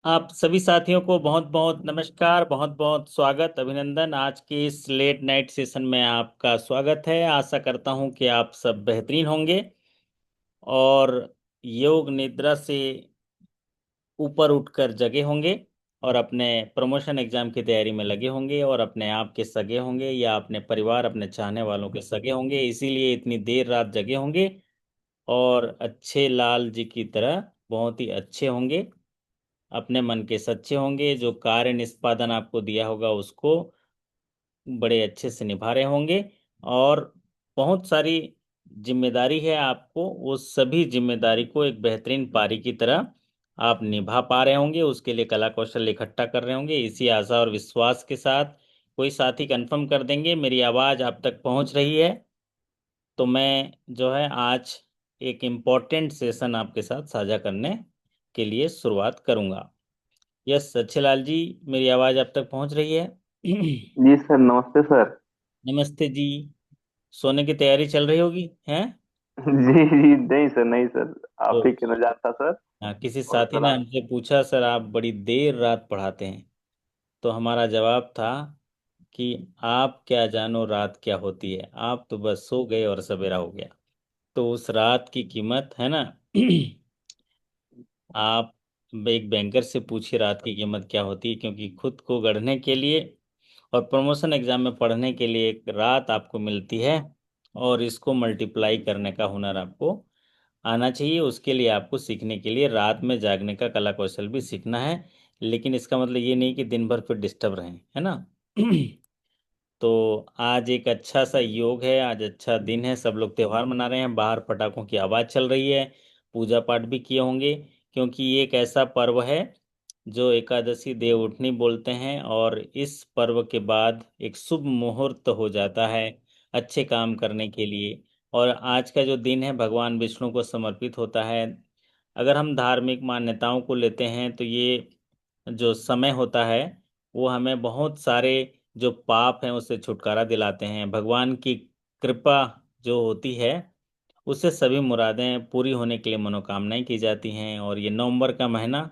आप सभी साथियों को बहुत बहुत नमस्कार, बहुत बहुत स्वागत, अभिनंदन। आज के इस लेट नाइट सेशन में आपका स्वागत है। आशा करता हूं कि आप सब बेहतरीन होंगे और योग निद्रा से ऊपर उठकर जगे होंगे और अपने प्रमोशन एग्जाम की तैयारी में लगे होंगे और अपने आप के सगे होंगे या अपने परिवार, अपने चाहने वालों के सगे होंगे, इसीलिए इतनी देर रात जगे होंगे और अच्छे लाल जी की तरह बहुत ही अच्छे होंगे। अपने मन के सच्चे होंगे, जो कार्य निष्पादन आपको दिया होगा उसको बड़े अच्छे से निभा रहे होंगे और बहुत सारी जिम्मेदारी है आपको, उस सभी जिम्मेदारी को एक बेहतरीन पारी की तरह आप निभा पा रहे होंगे। उसके लिए कला कौशल इकट्ठा कर रहे होंगे। इसी आशा और विश्वास के साथ कोई साथी कंफर्म कर देंगे मेरी आवाज़ आप तक पहुंच रही है, तो मैं जो है आज एक इम्पोर्टेंट सेशन आपके साथ साझा करने के लिए शुरुआत करूंगा। यस अच्छे लाल जी, मेरी आवाज़ आप तक पहुंच रही है? जी सर, नमस्ते सर। नमस्ते जी। सोने की तैयारी चल रही होगी हैं? जी जी, नहीं सर, नहीं सर। आप तो ही कहना जानता सर। हाँ, किसी और साथी सर ने आप। हमसे पूछा सर आप बड़ी देर रात पढ़ाते हैं, तो हमारा जवाब था कि आप क्या जानो रात क्या होती है, आप तो बस सो गए और सवेरा हो गया। तो उस रात की कीमत है ना आप एक बैंकर से पूछिए रात की कीमत क्या होती है, क्योंकि खुद को गढ़ने के लिए और प्रमोशन एग्जाम में पढ़ने के लिए एक रात आपको मिलती है और इसको मल्टीप्लाई करने का हुनर आपको आना चाहिए। उसके लिए आपको सीखने के लिए रात में जागने का कला कौशल भी सीखना है, लेकिन इसका मतलब ये नहीं कि दिन भर फिर डिस्टर्ब रहें, है ना। तो आज एक अच्छा सा योग है, आज अच्छा दिन है, सब लोग त्योहार मना रहे हैं, बाहर पटाखों की आवाज़ चल रही है, पूजा पाठ भी किए होंगे, क्योंकि ये एक ऐसा पर्व है जो एकादशी देव उठनी बोलते हैं और इस पर्व के बाद एक शुभ मुहूर्त हो जाता है अच्छे काम करने के लिए। और आज का जो दिन है भगवान विष्णु को समर्पित होता है। अगर हम धार्मिक मान्यताओं को लेते हैं तो ये जो समय होता है वो हमें बहुत सारे जो पाप हैं उससे छुटकारा दिलाते हैं। भगवान की कृपा जो होती है उससे सभी मुरादें पूरी होने के लिए मनोकामनाएं की जाती हैं। और ये नवंबर का महीना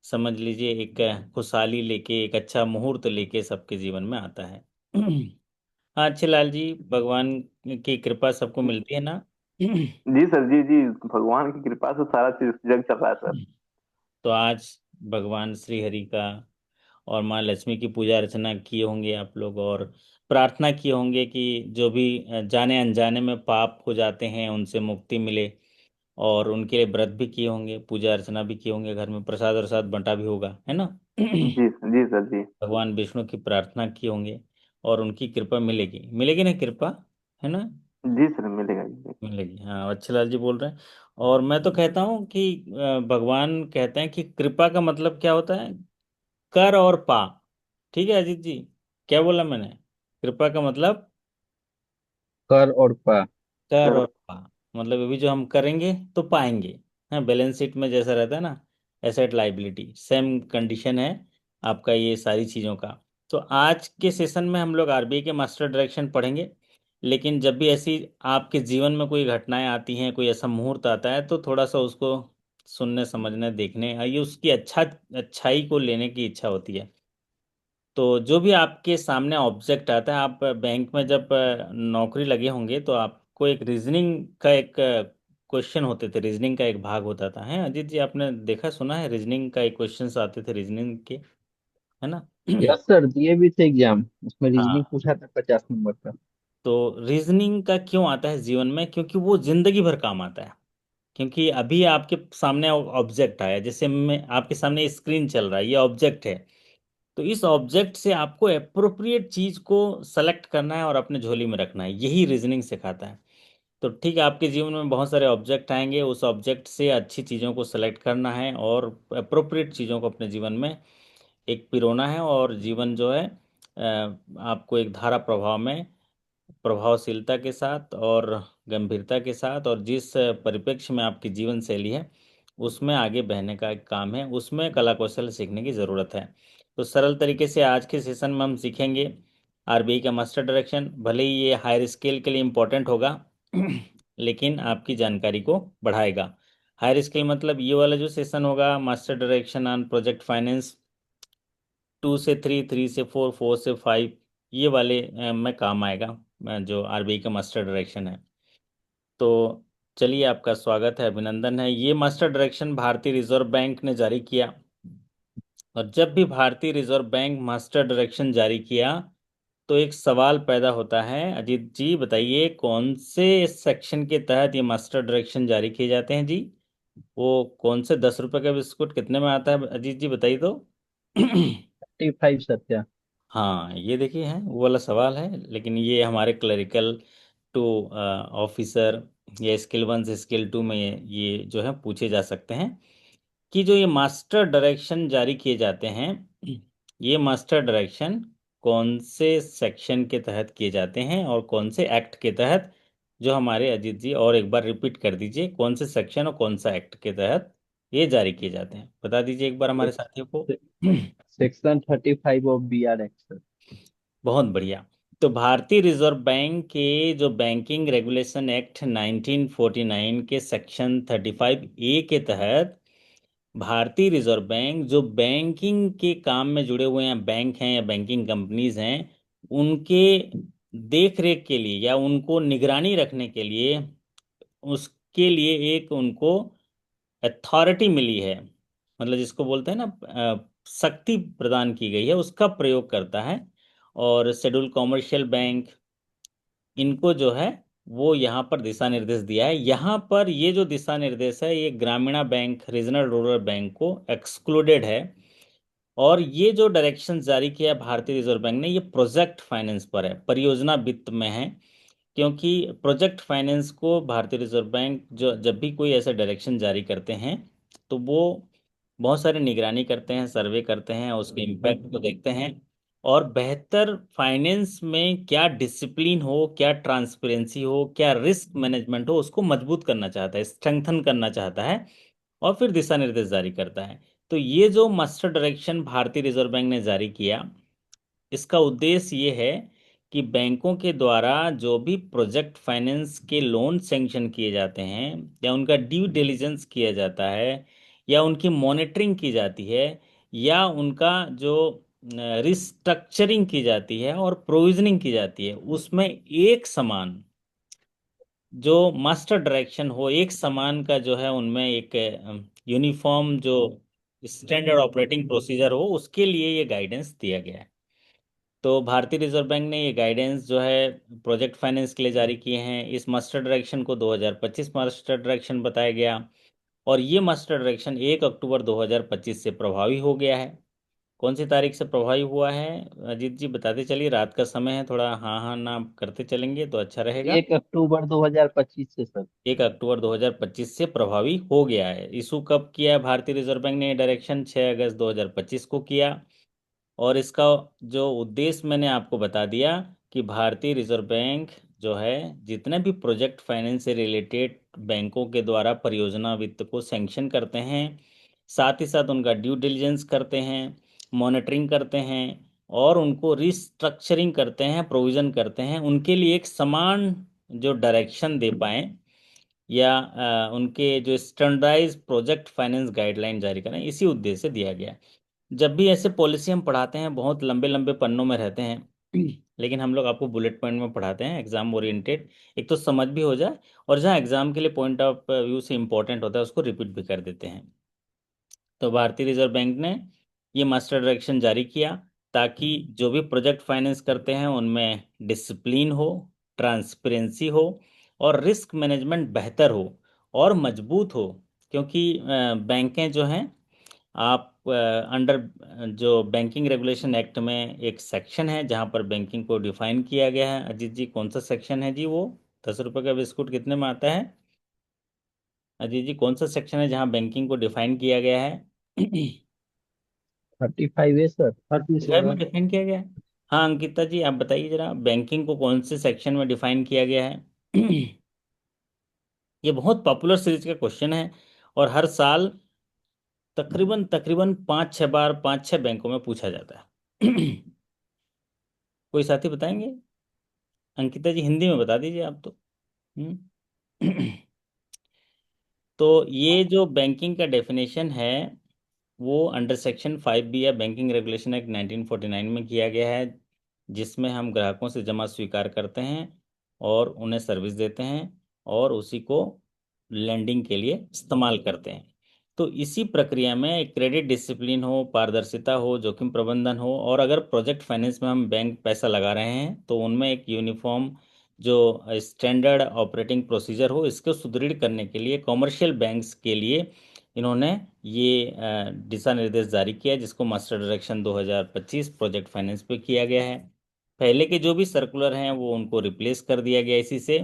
समझ लीजिए एक खुशहाली लेके, एक अच्छा मुहूर्त लेके सबके जीवन में आता है। हाँ अच्छे लाल जी, भगवान की कृपा सबको मिलती है ना? जी सर, जी जी। भगवान की कृपा से सारा चीज जग चल रहा है सर। तो आज भगवान श्री हरि का और माँ लक्ष्मी की पूजा अर्चना किए होंगे आप लोग और प्रार्थना किए होंगे कि जो भी जाने अनजाने में पाप हो जाते हैं उनसे मुक्ति मिले, और उनके लिए व्रत भी किए होंगे, पूजा अर्चना भी किए होंगे, घर में प्रसाद वरसाद बंटा भी होगा, है ना। जी सर, जी। भगवान विष्णु की प्रार्थना किए होंगे और उनकी कृपा मिलेगी, मिलेगी ना कृपा, है ना। जी सर, मिलेगा जी। मिलेगी, हाँ अच्छे लाल जी बोल रहे हैं। और मैं तो कहता हूँ कि भगवान कहते हैं कि कृपा का मतलब क्या होता है, कर और पा। ठीक है अजीत जी, क्या बोला मैंने? कृपा का मतलब कर और पा। कर कर। और पा, मतलब अभी जो हम करेंगे तो पाएंगे। हाँ, बैलेंस शीट में जैसा रहता है ना, एसेट लाइबिलिटी सेम कंडीशन है आपका ये सारी चीज़ों का। तो आज के सेशन में हम लोग आरबीआई के मास्टर डायरेक्शन पढ़ेंगे, लेकिन जब भी ऐसी आपके जीवन में कोई घटनाएं आती हैं, कोई ऐसा मुहूर्त आता है, तो थोड़ा सा उसको सुनने समझने देखने, ये उसकी अच्छाई को लेने की इच्छा होती है। तो जो भी आपके सामने ऑब्जेक्ट आता है, आप बैंक में जब नौकरी लगे होंगे तो आपको एक रीजनिंग का एक क्वेश्चन होते थे, रीजनिंग का एक भाग होता था, है अजीत जी आपने देखा सुना है रीजनिंग का एक क्वेश्चन आते थे रीजनिंग के, है ना। यस सर, दिए भी थे एग्जाम। उसमें रीजनिंग हाँ, पूछा था 50 नंबर का। तो रीजनिंग का क्यों आता है जीवन में, क्योंकि वो जिंदगी भर काम आता है। क्योंकि अभी आपके सामने ऑब्जेक्ट आया, जैसे मैं आपके सामने स्क्रीन चल रहा है, ये ऑब्जेक्ट है, तो इस ऑब्जेक्ट से आपको अप्रोप्रिएट चीज को सेलेक्ट करना है और अपने झोली में रखना है, यही रीजनिंग सिखाता है। तो ठीक है, आपके जीवन में बहुत सारे ऑब्जेक्ट आएंगे, उस ऑब्जेक्ट से अच्छी चीज़ों को सेलेक्ट करना है और अप्रोप्रिएट चीज़ों को अपने जीवन में एक पिरोना है, और जीवन जो है आपको एक धारा प्रवाह में प्रभावशीलता के साथ और गंभीरता के साथ, और जिस परिप्रेक्ष्य में आपकी जीवन शैली है उसमें आगे बहने का एक काम है, उसमें कला कौशल सीखने की ज़रूरत है। तो सरल तरीके से आज के सेशन में हम सीखेंगे आरबीआई का मास्टर डायरेक्शन। भले ही ये हायर स्केल के लिए इम्पोर्टेंट होगा लेकिन आपकी जानकारी को बढ़ाएगा। हायर स्किल मतलब ये वाला जो सेशन होगा, master direction on project finance 2 से 3, 3 से 4, 4 से 5, ये वाले में काम आएगा, जो आरबीआई का मास्टर डायरेक्शन है। तो चलिए, आपका स्वागत है, अभिनंदन है। ये मास्टर डायरेक्शन भारतीय रिजर्व बैंक ने जारी किया। और जब भी भारतीय रिजर्व बैंक मास्टर डायरेक्शन जारी किया तो एक सवाल पैदा होता है। अजीत जी बताइए, कौन से सेक्शन के तहत ये मास्टर डायरेक्शन जारी किए जाते हैं जी? वो कौन से 10 रुपए का बिस्कुट कितने में आता है, अजीत जी बताइए तो। 35 सत्या। हाँ, ये देखिए है वो वाला सवाल है, लेकिन ये हमारे क्लरिकल टू ऑफिसर या स्किल 1 से स्किल 2 में ये जो है पूछे जा सकते हैं कि जो ये मास्टर डायरेक्शन जारी किए जाते हैं, ये मास्टर डायरेक्शन कौन से सेक्शन के तहत किए जाते हैं और कौन से एक्ट के तहत। जो हमारे अजीत जी, और एक बार रिपीट कर दीजिए, कौन से सेक्शन और कौन सा एक्ट के तहत ये जारी किए जाते हैं, बता दीजिए एक बार हमारे साथियों को। Section 35 of BR act. बहुत बढ़िया। तो भारतीय रिजर्व बैंक के जो बैंकिंग रेगुलेशन एक्ट 1949 के सेक्शन 35A के तहत भारतीय रिजर्व बैंक जो बैंकिंग के काम में जुड़े हुए हैं, बैंक हैं या बैंकिंग कंपनीज हैं, उनके देख रेख के लिए या उनको निगरानी रखने के लिए, उसके लिए एक उनको अथॉरिटी मिली है, मतलब जिसको बोलते हैं ना, शक्ति प्रदान की गई है, उसका प्रयोग करता है। और शेड्यूल कॉमर्शियल बैंक, इनको जो है वो यहाँ पर दिशा निर्देश दिया है। यहाँ पर ये जो दिशा निर्देश है, ये ग्रामीणा बैंक, रीजनल रूरल बैंक को एक्सक्लूडेड है। और ये जो डायरेक्शन जारी किया है भारतीय रिजर्व बैंक ने, ये प्रोजेक्ट फाइनेंस पर है, परियोजना वित्त में है। क्योंकि प्रोजेक्ट फाइनेंस को भारतीय रिजर्व बैंक जो जब भी कोई ऐसा डायरेक्शन जारी करते हैं, तो वो बहुत सारे निगरानी करते हैं, सर्वे करते हैं, उसके इम्पैक्ट को देखते हैं, और बेहतर फाइनेंस में क्या डिसिप्लिन हो, क्या ट्रांसपेरेंसी हो, क्या रिस्क मैनेजमेंट हो, उसको मजबूत करना चाहता है, स्ट्रेंथन करना चाहता है, और फिर दिशा निर्देश जारी करता है। तो ये जो मास्टर डायरेक्शन भारतीय रिजर्व बैंक ने जारी किया, इसका उद्देश्य ये है कि बैंकों के द्वारा जो भी प्रोजेक्ट फाइनेंस के लोन सैंक्शन किए जाते हैं, या उनका ड्यू डिलिजेंस किया जाता है, या उनकी मॉनिटरिंग की जाती है, या उनका जो रिस्ट्रक्चरिंग की जाती है और प्रोविजनिंग की जाती है, उसमें एक समान जो मास्टर डायरेक्शन हो, एक समान का जो है उनमें एक यूनिफॉर्म जो स्टैंडर्ड ऑपरेटिंग प्रोसीजर हो, उसके लिए ये गाइडेंस दिया गया है। तो भारतीय रिजर्व बैंक ने ये गाइडेंस जो है प्रोजेक्ट फाइनेंस के लिए जारी किए हैं। इस मास्टर डायरेक्शन को 2025 मास्टर डायरेक्शन बताया गया। और ये मास्टर डायरेक्शन 1 अक्टूबर 2025 से प्रभावी हो गया है। कौन सी तारीख से प्रभावी हुआ है, अजीत जी बताते चलिए, रात का समय है, थोड़ा हाँ हाँ ना करते चलेंगे तो अच्छा रहेगा। 1 अक्टूबर 2025 से सर। 1 अक्टूबर 2025 से प्रभावी हो गया है। इशू कब किया है भारतीय रिजर्व बैंक ने? डायरेक्शन 6 अगस्त 2025 को किया। और इसका जो उद्देश्य मैंने आपको बता दिया कि भारतीय रिजर्व बैंक जो है, जितने भी प्रोजेक्ट फाइनेंस से रिलेटेड बैंकों के द्वारा परियोजना वित्त को सैंक्शन करते हैं, साथ ही साथ उनका ड्यू डिलिजेंस करते हैं, मॉनिटरिंग करते हैं, और उनको रिस्ट्रक्चरिंग करते हैं, प्रोविजन करते हैं, उनके लिए एक समान जो डायरेक्शन दे पाएं, या उनके जो स्टैंडर्डाइज प्रोजेक्ट फाइनेंस गाइडलाइन जारी करें, इसी उद्देश्य से दिया गया है। जब भी ऐसे पॉलिसी हम पढ़ाते हैं, बहुत लंबे लंबे पन्नों में रहते हैं, लेकिन हम लोग आपको बुलेट पॉइंट में पढ़ाते हैं, एग्जाम ओरिएंटेड, एक तो समझ भी हो जाए, और जहाँ एग्जाम के लिए पॉइंट ऑफ व्यू से इंपॉर्टेंट होता है उसको रिपीट भी कर देते हैं। तो भारतीय रिजर्व बैंक ने ये मास्टर डायरेक्शन जारी किया ताकि जो भी प्रोजेक्ट फाइनेंस करते हैं उनमें डिसिप्लिन हो, ट्रांसपेरेंसी हो, और रिस्क मैनेजमेंट बेहतर हो और मजबूत हो। क्योंकि बैंकें जो हैं, आप अंडर जो बैंकिंग रेगुलेशन एक्ट में एक सेक्शन है जहां पर बैंकिंग को डिफाइन किया गया है। अजीत जी कौन सा सेक्शन है जी वो? 10 रुपए का बिस्कुट कितने में आता है? अजीत जी कौन सा सेक्शन है जहां बैंकिंग को डिफाइन किया गया है? 35 है सर, 35 में 37। डिफाइन किया गया है। हाँ अंकिता जी, आप बताइए जरा, बैंकिंग को कौन से सेक्शन में डिफाइन किया गया है? ये बहुत पॉपुलर सीरीज का क्वेश्चन है, और हर साल तकरीबन तकरीबन 5-6 बार 5-6 बैंकों में पूछा जाता है। कोई साथी बताएंगे? अंकिता जी हिंदी में बता दीजिए आप तो। हम्म। तो ये जो बैंकिंग का डेफिनेशन है वो अंडर सेक्शन 5B या बैंकिंग रेगुलेशन एक्ट 1949 में किया गया है, जिसमें हम ग्राहकों से जमा स्वीकार करते हैं और उन्हें सर्विस देते हैं और उसी को लेंडिंग के लिए इस्तेमाल करते हैं। तो इसी प्रक्रिया में एक क्रेडिट डिसिप्लिन हो, पारदर्शिता हो, जोखिम प्रबंधन हो, और अगर प्रोजेक्ट फाइनेंस में हम बैंक पैसा लगा रहे हैं तो उनमें एक यूनिफॉर्म जो स्टैंडर्ड ऑपरेटिंग प्रोसीजर हो, इसको सुदृढ़ करने के लिए कॉमर्शियल बैंक्स के लिए इन्होंने ये दिशा निर्देश जारी किया है, जिसको मास्टर डायरेक्शन 2025 प्रोजेक्ट फाइनेंस पे किया गया है। पहले के जो भी सर्कुलर हैं वो उनको रिप्लेस कर दिया गया इसी से।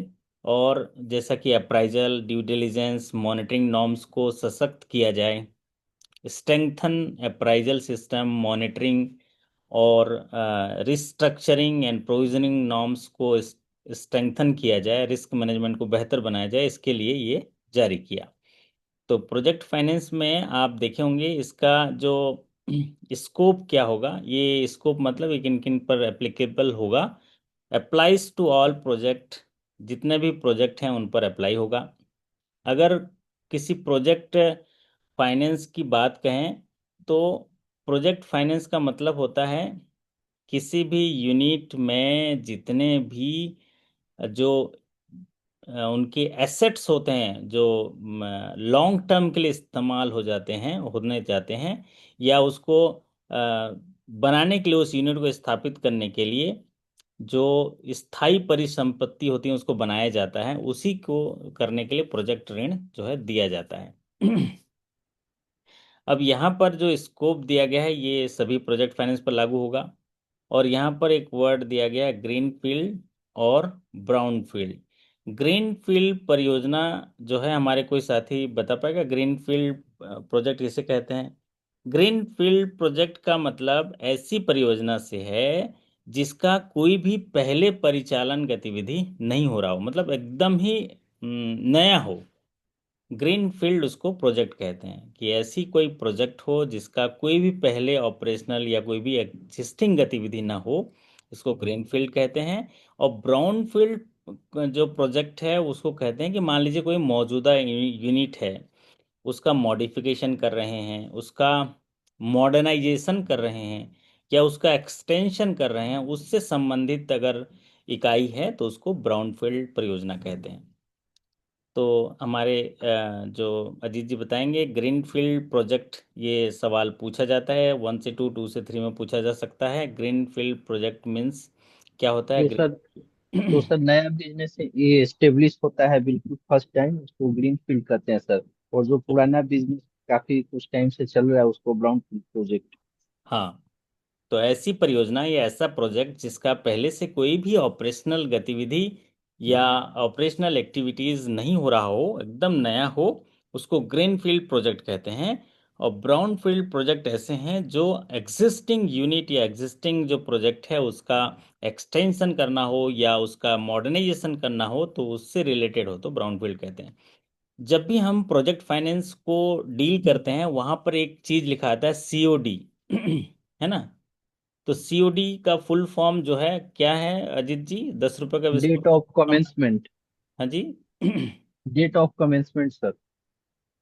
और जैसा कि appraisal, due diligence, monitoring norms को सशक्त किया जाए, स्ट्रेंथन अप्राइजल सिस्टम, मॉनिटरिंग और रिस्ट्रक्चरिंग एंड प्रोविजनिंग नॉर्म्स को स्ट्रेंथन किया जाए, रिस्क मैनेजमेंट को बेहतर बनाया जाए, इसके लिए ये जारी किया। तो प्रोजेक्ट फाइनेंस में आप देखे होंगे इसका जो स्कोप क्या होगा, ये स्कोप मतलब किन किन पर एप्लीकेबल होगा। अप्लाइज टू ऑल प्रोजेक्ट, जितने भी प्रोजेक्ट हैं उन पर अप्लाई होगा। अगर किसी प्रोजेक्ट फाइनेंस की बात कहें तो प्रोजेक्ट फाइनेंस का मतलब होता है किसी भी यूनिट में जितने भी जो उनके एसेट्स होते हैं जो लॉन्ग टर्म के लिए इस्तेमाल हो जाते हैं, होने जाते हैं, या उसको बनाने के लिए, उस यूनिट को स्थापित करने के लिए जो स्थायी परिसंपत्ति होती है उसको बनाया जाता है, उसी को करने के लिए प्रोजेक्ट ऋण जो है दिया जाता है। अब यहाँ पर जो स्कोप दिया गया है ये सभी प्रोजेक्ट फाइनेंस पर लागू होगा। और यहाँ पर एक वर्ड दिया गया है ग्रीन फील्ड और ब्राउन फील्ड। ग्रीन फील्ड परियोजना जो है, हमारे कोई साथी बता पाएगा ग्रीन फील्ड प्रोजेक्ट किसे कहते हैं? ग्रीन फील्ड प्रोजेक्ट का मतलब ऐसी परियोजना से है जिसका कोई भी पहले परिचालन गतिविधि नहीं हो रहा हो, मतलब एकदम ही नया हो। ग्रीन फील्ड उसको प्रोजेक्ट कहते हैं कि ऐसी कोई प्रोजेक्ट हो जिसका कोई भी पहले ऑपरेशनल या कोई भी एग्जिस्टिंग गतिविधि ना हो, इसको ग्रीन फील्ड कहते हैं। और ब्राउन फील्ड जो प्रोजेक्ट है उसको कहते हैं कि मान लीजिए कोई मौजूदा यूनिट है, उसका मॉडिफिकेशन कर रहे हैं, उसका मॉडर्नाइजेशन कर रहे हैं, या उसका एक्सटेंशन कर रहे हैं, उससे संबंधित अगर इकाई है तो उसको ब्राउन फील्ड परियोजना कहते हैं। तो हमारे जो अजीत जी बताएंगे ग्रीन फील्ड प्रोजेक्ट, ये सवाल पूछा जाता है 1 से 2, 2 से 3 में पूछा जा सकता है। ग्रीन फील्ड प्रोजेक्ट मीन्स क्या होता है जो ग्रीन? सर जो सर नया बिजनेस ये एस्टेब्लिश होता है बिल्कुल फर्स्ट टाइम, उसको ग्रीन फील्ड कहते हैं सर। और जो पुराना बिजनेस काफी कुछ टाइम से चल रहा है उसको ब्राउन फील्ड प्रोजेक्ट। हाँ, तो ऐसी परियोजना या ऐसा प्रोजेक्ट जिसका पहले से कोई भी ऑपरेशनल गतिविधि या ऑपरेशनल एक्टिविटीज नहीं हो रहा हो, एकदम नया हो, उसको ग्रीन फील्ड प्रोजेक्ट कहते हैं। और ब्राउन फील्ड प्रोजेक्ट ऐसे हैं जो एग्जिस्टिंग यूनिट या एग्जिस्टिंग जो प्रोजेक्ट है उसका एक्सटेंशन करना हो या उसका मॉडर्नाइजेशन करना हो तो उससे रिलेटेड हो तो ब्राउन फील्ड कहते हैं। जब भी हम प्रोजेक्ट फाइनेंस को डील करते हैं वहां पर एक चीज लिखा आता है COD, है ना? तो COD का फुल फॉर्म जो है क्या है अजीत जी, 10 रुपए का डेट बिस्कुट? Of commencement. हाँ जी। Date of commencement sir.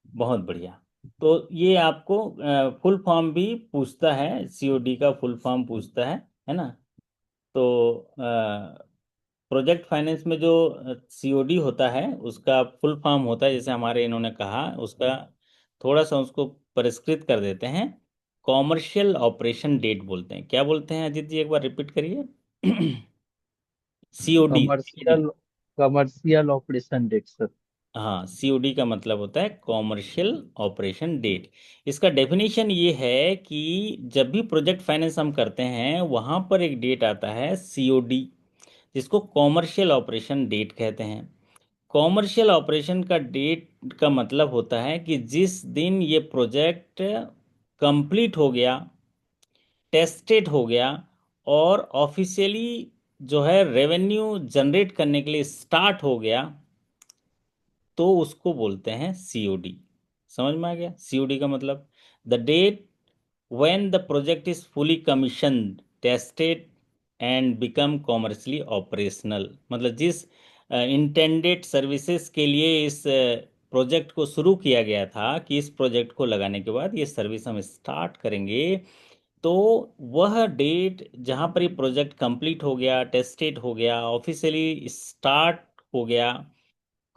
बहुत बढ़िया। तो ये आपको फुल फॉर्म भी पूछता है, COD का फुल फॉर्म पूछता है ना? तो प्रोजेक्ट फाइनेंस में जो COD होता है उसका फुल फॉर्म होता है, जैसे हमारे इन्होंने कहा, उसका थोड़ा सा उसको परिष्कृत कर देते हैं, कॉमर्शियल ऑपरेशन डेट बोलते हैं। क्या बोलते हैं अजीत जी, एक बार रिपीट करिए। COD। Commercial commercial operation date sir. हाँ, COD का मतलब होता है कॉमर्शियल ऑपरेशन डेट। इसका डेफिनेशन ये है कि जब भी प्रोजेक्ट फाइनेंस हम करते हैं वहाँ पर एक डेट आता है COD, जिसको कॉमर्शियल ऑपरेशन डेट कहते हैं। कॉमर्शियल ऑपरेशन का डेट का मतलब होता है कि जिस दिन ये प्रोजेक्ट कंप्लीट हो गया, टेस्टेड हो गया और ऑफिशियली जो है रेवेन्यू जनरेट करने के लिए स्टार्ट हो गया, तो उसको बोलते हैं COD। समझ में आ गया? COD का मतलब the date when the project is fully commissioned, tested and become commercially operational. मतलब जिस इंटेंडेड सर्विसेज के लिए इस प्रोजेक्ट को शुरू किया गया था कि इस प्रोजेक्ट को लगाने के बाद ये सर्विस हम स्टार्ट करेंगे, तो वह डेट जहाँ पर ये प्रोजेक्ट कंप्लीट हो गया, टेस्टेड हो गया, ऑफिशियली स्टार्ट हो गया,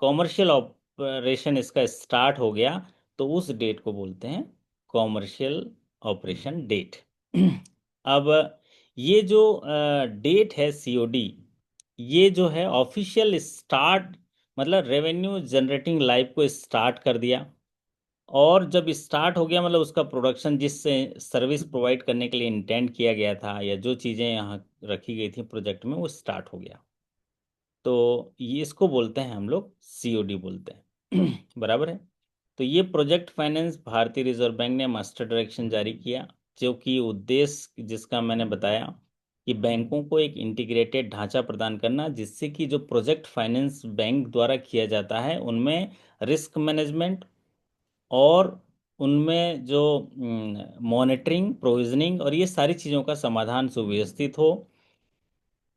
कॉमर्शियल ऑपरेशन इसका स्टार्ट हो गया, तो उस डेट को बोलते हैं कॉमर्शियल ऑपरेशन डेट। अब ये जो डेट है सीओडी, ये जो है ऑफिशियल स्टार्ट, मतलब रेवेन्यू जनरेटिंग लाइफ को स्टार्ट कर दिया। और जब स्टार्ट हो गया मतलब उसका प्रोडक्शन, जिससे सर्विस प्रोवाइड करने के लिए इंटेंड किया गया था या जो चीज़ें यहाँ रखी गई थी प्रोजेक्ट में, वो स्टार्ट हो गया, तो ये इसको बोलते हैं हम लोग सीओडी बोलते हैं। बराबर है। तो ये प्रोजेक्ट फाइनेंस भारतीय रिजर्व बैंक ने मास्टर डायरेक्शन जारी किया, जो कि उद्देश्य जिसका मैंने बताया कि बैंकों को एक इंटीग्रेटेड ढांचा प्रदान करना, जिससे कि जो प्रोजेक्ट फाइनेंस बैंक द्वारा किया जाता है उनमें रिस्क मैनेजमेंट और उनमें जो मॉनिटरिंग, प्रोविजनिंग और ये सारी चीज़ों का समाधान सुव्यवस्थित हो।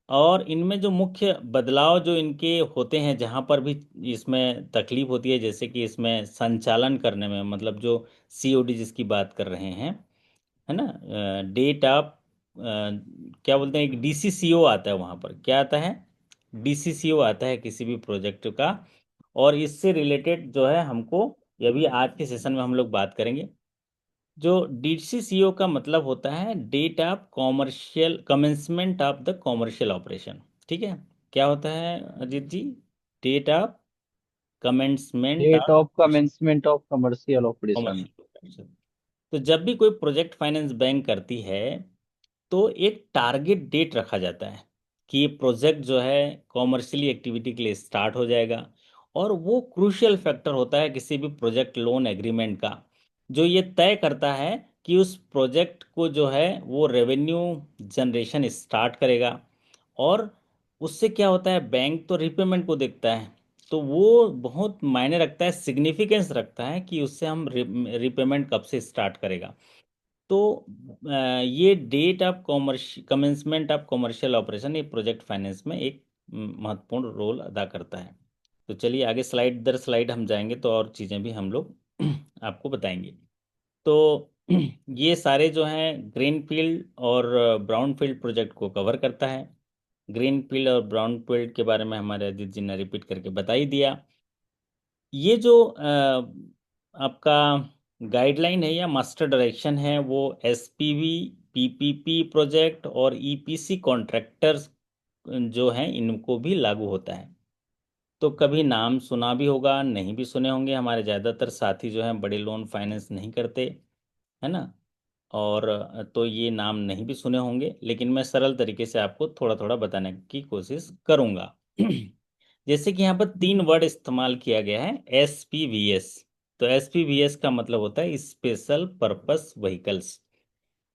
और इनमें जो मुख्य बदलाव जो इनके होते हैं, जहाँ पर भी इसमें तकलीफ होती है, जैसे कि इसमें संचालन करने में, मतलब जो सीओडी जिसकी बात कर रहे हैं, है ना, डेट ऑफ, क्या बोलते हैं, एक डीसीसीओ आता है, वहाँ पर क्या आता है, डीसीसीओ आता है किसी भी प्रोजेक्ट का। और इससे रिलेटेड जो है हमको, ये भी आज के सेशन में हम लोग बात करेंगे। जो डीसीसीओ का मतलब होता है date of commercial commencement of the commercial operation. ठीक है, क्या होता है Ajit ji? Date of commencement date of of commencement of commercial operation. Commercial operation. तो जब भी कोई प्रोजेक्ट फाइनेंस बैंक करती है, तो एक टारगेट डेट रखा जाता है कि ये प्रोजेक्ट जो है कॉमर्शियली एक्टिविटी के लिए स्टार्ट हो जाएगा। और वो क्रूशियल फैक्टर होता है किसी भी प्रोजेक्ट लोन एग्रीमेंट का, जो ये तय करता है कि उस प्रोजेक्ट को जो है वो रेवेन्यू जनरेशन स्टार्ट करेगा। और उससे क्या होता है, बैंक तो रिपेमेंट को देखता है, तो वो बहुत मायने रखता है, सिग्निफिकेंस रखता है कि उससे हम रिपेमेंट कब से स्टार्ट करेगा। तो ये date of commerce commencement of commercial operation ये प्रोजेक्ट फाइनेंस में एक महत्वपूर्ण रोल अदा करता है। तो चलिए आगे स्लाइड दर स्लाइड हम जाएंगे, तो और चीज़ें भी हम लोग आपको बताएंगे। तो ये सारे जो हैं ग्रीन फील्ड और ब्राउन फील्ड प्रोजेक्ट को कवर करता है। ग्रीन फील्ड और ब्राउन फील्ड के बारे में हमारे अजीत जी ने रिपीट करके बता ही दिया। ये जो आपका गाइडलाइन है या मास्टर डायरेक्शन है, वो एसपीवी, पीपीपी प्रोजेक्ट और ईपीसी कॉन्ट्रैक्टर्स जो हैं इनको भी लागू होता है। तो कभी नाम सुना भी होगा, नहीं भी सुने होंगे, हमारे ज़्यादातर साथी जो हैं बड़े लोन फाइनेंस नहीं करते, है ना। और तो ये नाम नहीं भी सुने होंगे, लेकिन मैं सरल तरीके से आपको थोड़ा थोड़ा बताने की कोशिश करूंगा। जैसे कि यहाँ पर तीन वर्ड इस्तेमाल किया गया है, एस पी वी एस। तो एस पी वी एस का मतलब होता है स्पेशल पर्पस व्हीकल्स।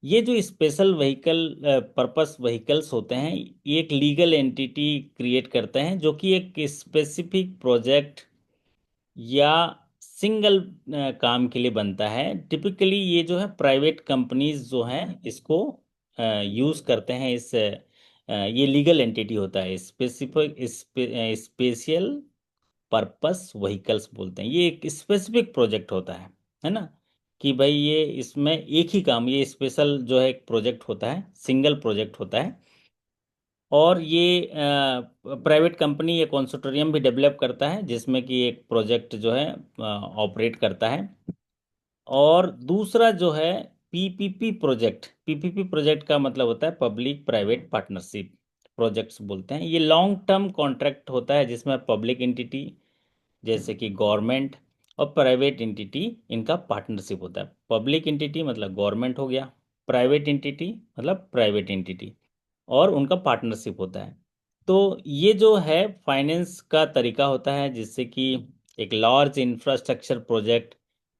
ये जो स्पेशल व्हीकल पर्पस व्हीकल्स होते हैं, ये एक लीगल एंटिटी क्रिएट करते हैं, जो कि एक स्पेसिफिक प्रोजेक्ट या सिंगल काम के लिए बनता है। टिपिकली ये जो है प्राइवेट कंपनीज जो हैं इसको यूज़ करते हैं। ये लीगल एंटिटी होता है, स्पेसिफिक स्पेशल पर्पस व्हीकल्स बोलते हैं। ये एक स्पेसिफिक प्रोजेक्ट होता है ना, कि भाई ये इसमें एक ही काम, ये स्पेशल जो है एक प्रोजेक्ट होता है, सिंगल प्रोजेक्ट होता है। और ये प्राइवेट कंपनी या कंसोर्टियम भी डेवलप करता है, जिसमें कि एक प्रोजेक्ट जो है ऑपरेट करता है। और दूसरा जो है पीपीपी प्रोजेक्ट। पीपीपी प्रोजेक्ट का मतलब होता है पब्लिक प्राइवेट पार्टनरशिप प्रोजेक्ट्स बोलते हैं। ये लॉन्ग टर्म कॉन्ट्रैक्ट होता है, जिसमें पब्लिक एंटिटी जैसे कि गवर्नमेंट और प्राइवेट एंटिटी इनका पार्टनरशिप होता है। पब्लिक एंटिटी मतलब गवर्नमेंट हो गया, प्राइवेट एंटिटी मतलब प्राइवेट एंटिटी, और उनका पार्टनरशिप होता है। तो ये जो है फाइनेंस का तरीका होता है, जिससे कि एक लार्ज इंफ्रास्ट्रक्चर प्रोजेक्ट,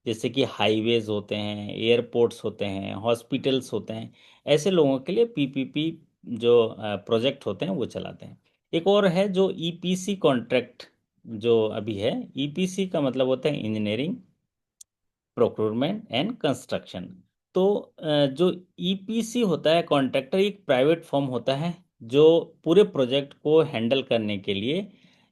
जैसे कि हाईवेज होते हैं, एयरपोर्ट्स होते हैं, हॉस्पिटल्स होते हैं, ऐसे लोगों के लिए पीपीपी जो प्रोजेक्ट होते हैं वो चलाते हैं। एक और है जो ईपीसी कॉन्ट्रैक्ट जो अभी है। ईपीसी का मतलब होता है इंजीनियरिंग, प्रोक्योरमेंट एंड कंस्ट्रक्शन। तो जो ईपीसी होता है कॉन्ट्रैक्टर, एक प्राइवेट फर्म होता है जो पूरे प्रोजेक्ट को हैंडल करने के लिए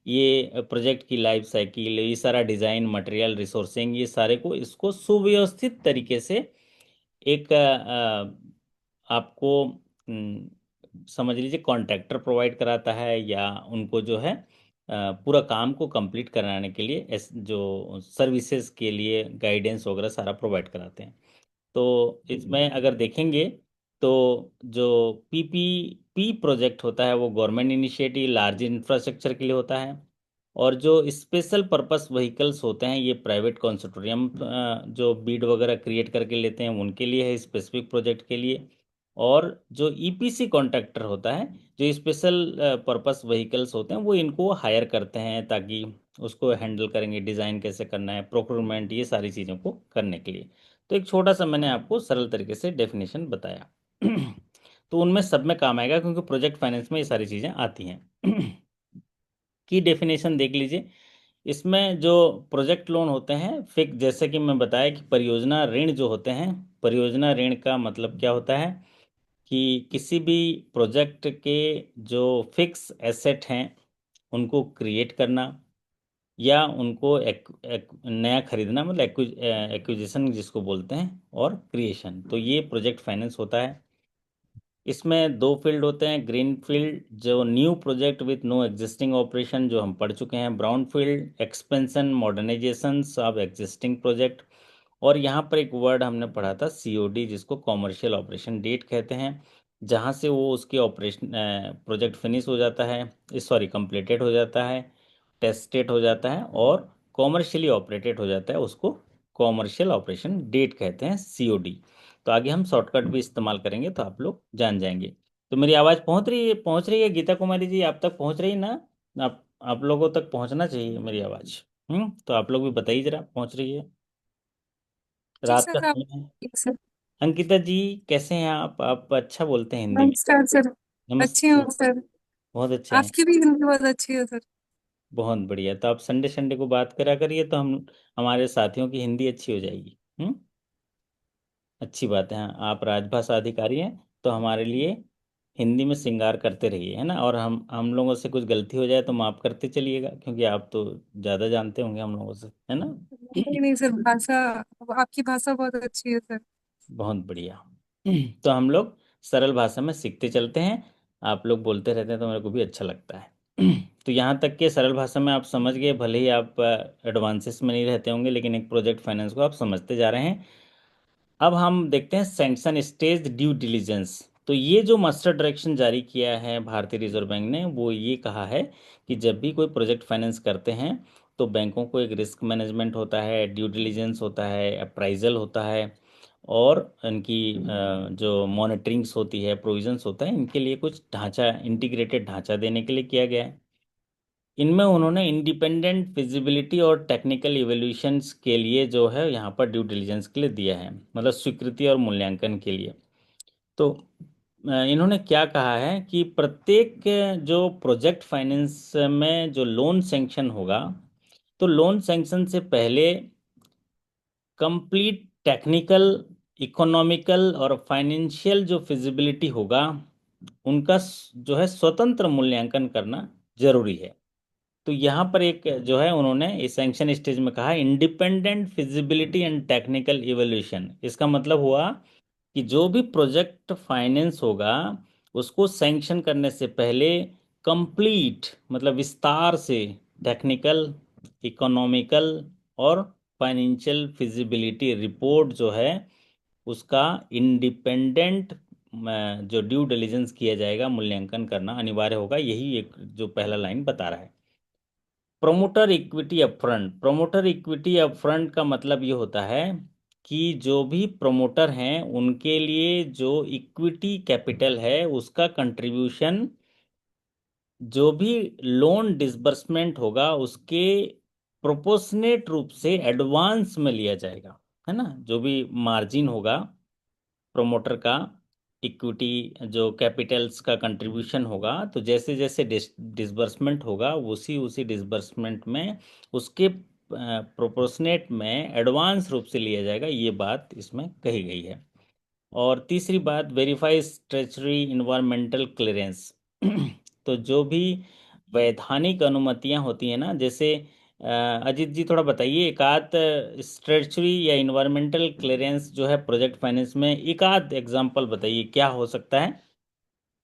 ये प्रोजेक्ट की लाइफ साइकिल, ये सारा डिज़ाइन, मटेरियल, रिसोर्सिंग, ये सारे को इसको सुव्यवस्थित तरीके से एक आपको समझ लीजिए कॉन्ट्रैक्टर प्रोवाइड कराता है, या उनको जो है पूरा काम को कंप्लीट कराने के लिए जो सर्विसेज के लिए गाइडेंस वगैरह सारा प्रोवाइड कराते हैं। तो इसमें अगर देखेंगे तो जो पीपीपी प्रोजेक्ट होता है वो गवर्नमेंट इनिशिएटिव लार्ज इंफ्रास्ट्रक्चर के लिए होता है, और जो स्पेशल पर्पस व्हीकल्स होते हैं ये प्राइवेट कंसोर्टियम जो बीड वगैरह क्रिएट करके लेते हैं उनके लिए है, स्पेसिफिक प्रोजेक्ट के लिए। और जो ईपीसी कॉन्ट्रैक्टर होता है, जो स्पेशल पर्पस व्हीकल्स होते हैं वो इनको हायर करते हैं ताकि उसको हैंडल करेंगे, डिज़ाइन कैसे करना है, प्रोक्योरमेंट, ये सारी चीज़ों को करने के लिए। तो एक छोटा सा मैंने आपको सरल तरीके से डेफिनेशन बताया। तो उनमें सब में काम आएगा क्योंकि प्रोजेक्ट फाइनेंस में ये सारी चीज़ें आती हैं। की डेफिनेशन देख लीजिए। इसमें जो प्रोजेक्ट लोन होते हैं फिक्स, जैसे कि मैं बताया कि परियोजना ऋण जो होते हैं, परियोजना ऋण का मतलब क्या होता है कि किसी भी प्रोजेक्ट के जो फिक्स एसेट हैं उनको क्रिएट करना, या उनको नया खरीदना, मतलब एक्विजिशन जिसको बोलते हैं, और क्रिएशन, तो ये प्रोजेक्ट फाइनेंस होता है। इसमें दो फील्ड होते हैं, ग्रीन फील्ड जो new project with no existing operation जो हम पढ़ चुके हैं, brown field expansion modernisation of existing project, और यहाँ पर एक वर्ड हमने पढ़ा था सीओडी जिसको कॉमर्शियल ऑपरेशन डेट कहते हैं, जहाँ से वो उसके ऑपरेशन प्रोजेक्ट फिनिश हो जाता है, सॉरी कंप्लीटेड हो जाता है, टेस्टेड हो जाता है, और कॉमर्शियली ऑपरेटेड हो जाता है, उसको कॉमर्शियल ऑपरेशन डेट कहते हैं, सीओडी। तो आगे हम शॉर्टकट भी इस्तेमाल करेंगे तो आप लोग जान जाएंगे। तो मेरी आवाज़ पहुंच रही है गीता कुमारी जी, आप तक पहुंच रही है ना? आप लोगों तक पहुंचना चाहिए मेरी आवाज़। तो आप लोग भी बताइए जरा, पहुंच रही है? जी रात का सर, आप समय है। ठीक सर। अंकिता जी, कैसे हैं आप अच्छा बोलते हैं हिंदी में। नमस्कार सर। अच्छी नमस्ते। हूँ सर। बहुत अच्छे हैं। आपकी भी हिंदी बहुत अच्छी है सर। बहुत बढ़िया, तो आप संडे संडे को बात करा करिए तो हम हमारे साथियों की हिंदी अच्छी हो जाएगी। अच्छी बात है। हाँ, आप राजभाषा अधिकारी हैं तो हमारे लिए हिंदी में श्रृंगार करते रहिए, है ना, और हम लोगों से कुछ गलती हो जाए तो माफ़ करते चलिएगा, क्योंकि आप तो ज़्यादा जानते होंगे हम लोगों से, है ना। नहीं नहीं सर, भाषा, आपकी भाषा बहुत अच्छी है सर। बहुत बढ़िया। तो हम लोग सरल भाषा में सीखते चलते हैं, आप लोग बोलते रहते हैं तो मेरे को भी अच्छा लगता है। तो यहाँ तक कि सरल भाषा में आप समझ गए, भले ही आप एडवांसेस में नहीं रहते होंगे, लेकिन एक प्रोजेक्ट फाइनेंस को आप समझते जा रहे हैं। अब हम देखते हैं सैंक्शन स्टेज ड्यू डिलीजेंस। तो ये जो मास्टर डायरेक्शन जारी किया है भारतीय रिजर्व बैंक ने, वो ये कहा है कि जब भी कोई प्रोजेक्ट फाइनेंस करते हैं तो बैंकों को एक रिस्क मैनेजमेंट होता है, ड्यू डिलीजेंस होता है, अप्राइजल होता है, और इनकी जो मॉनिटरिंग्स होती है, प्रोविजंस होता है, इनके लिए कुछ ढांचा, इंटीग्रेटेड ढांचा देने के लिए किया गया है। इनमें उन्होंने इंडिपेंडेंट फिजिबिलिटी और टेक्निकल इवोल्यूशंस के लिए जो है यहाँ पर ड्यू डिलीजेंस के लिए दिया है, मतलब स्वीकृति और मूल्यांकन के लिए। तो इन्होंने क्या कहा है कि प्रत्येक जो प्रोजेक्ट फाइनेंस में जो लोन सैंक्शन होगा, तो लोन सैंक्शन से पहले कंप्लीट टेक्निकल, इकोनॉमिकल और फाइनेंशियल जो फिजिबिलिटी होगा उनका जो है स्वतंत्र मूल्यांकन करना जरूरी है। तो यहाँ पर एक जो है उन्होंने इस सैंक्शन स्टेज में कहा independent feasibility and technical evolution. इसका मतलब हुआ कि जो भी प्रोजेक्ट फाइनेंस होगा उसको सैंक्शन करने से पहले कंप्लीट, मतलब विस्तार से, टेक्निकल, इकोनॉमिकल और फाइनेंशियल फिजिबिलिटी रिपोर्ट जो है उसका इंडिपेंडेंट जो ड्यू डिलिजेंस किया जाएगा, मूल्यांकन करना अनिवार्य होगा। यही एक जो पहला लाइन बता रहा है। Promoter equity upfront, promoter equity upfront का मतलब ये होता है कि जो भी प्रोमोटर हैं उनके लिए जो इक्विटी कैपिटल है उसका कंट्रीब्यूशन जो भी लोन डिसबर्समेंट होगा उसके प्रोपोर्शनेट रूप से एडवांस में लिया जाएगा, है ना। जो भी मार्जिन होगा प्रोमोटर का, इक्विटी जो कैपिटल्स का कंट्रीब्यूशन होगा, तो जैसे जैसे डिसबर्समेंट होगा उसी उसी डिसबर्समेंट में उसके प्रोपोर्शनेट में एडवांस रूप से लिया जाएगा, ये बात इसमें कही गई है। और तीसरी बात, वेरीफाई स्ट्रेचरी इन्वायरमेंटल क्लियरेंस। तो जो भी वैधानिक अनुमतियां होती हैं ना, जैसे अजीत जी थोड़ा बताइए, एक आध स्ट्रेचरी या इन्वायरमेंटल क्लियरेंस जो है प्रोजेक्ट फाइनेंस में, एक आध एग्जांपल बताइए क्या हो सकता है।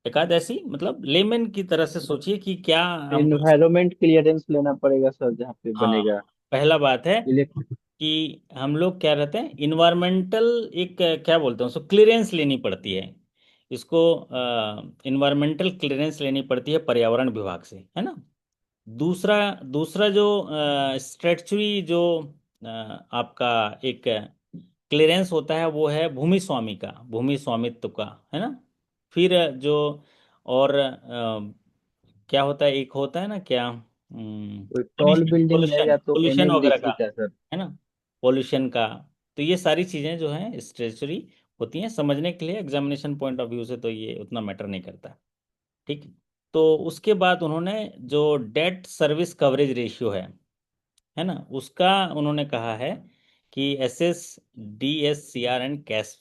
एक आध ऐसी, मतलब लेमन की तरह से सोचिए कि क्या हमको। एनवायरमेंट क्लियरेंस लेना पड़ेगा सर जहाँ पे हाँ, बनेगा। पहला बात है इलेक्ट कि हम लोग क्या रहते हैं, इन्वायरमेंटल एक क्या बोलते हैं उसको, क्लियरेंस लेनी पड़ती है। इसको इन्वायरमेंटल क्लियरेंस लेनी पड़ती है पर्यावरण विभाग से, है ना। दूसरा दूसरा जो स्टैट्यूटरी जो आपका एक क्लियरेंस होता है वो है भूमि स्वामी का, भूमि स्वामित्व का, है ना। फिर जो और क्या होता है, एक होता है ना क्या, कोई टॉल पोल्यूशन बिल्डिंग पोल्यूशन रहेगा तो पोल्यूशन वगैरह का, एनएमडीसी का सर। है ना, पोल्यूशन का। तो ये सारी चीज़ें जो हैं स्टेचुरी होती हैं, समझने के लिए एग्जामिनेशन पॉइंट ऑफ व्यू से तो ये उतना मैटर नहीं करता। ठीक। तो उसके बाद उन्होंने जो डेट सर्विस कवरेज रेशियो है ना, उसका उन्होंने कहा है कि S S D S C R and cash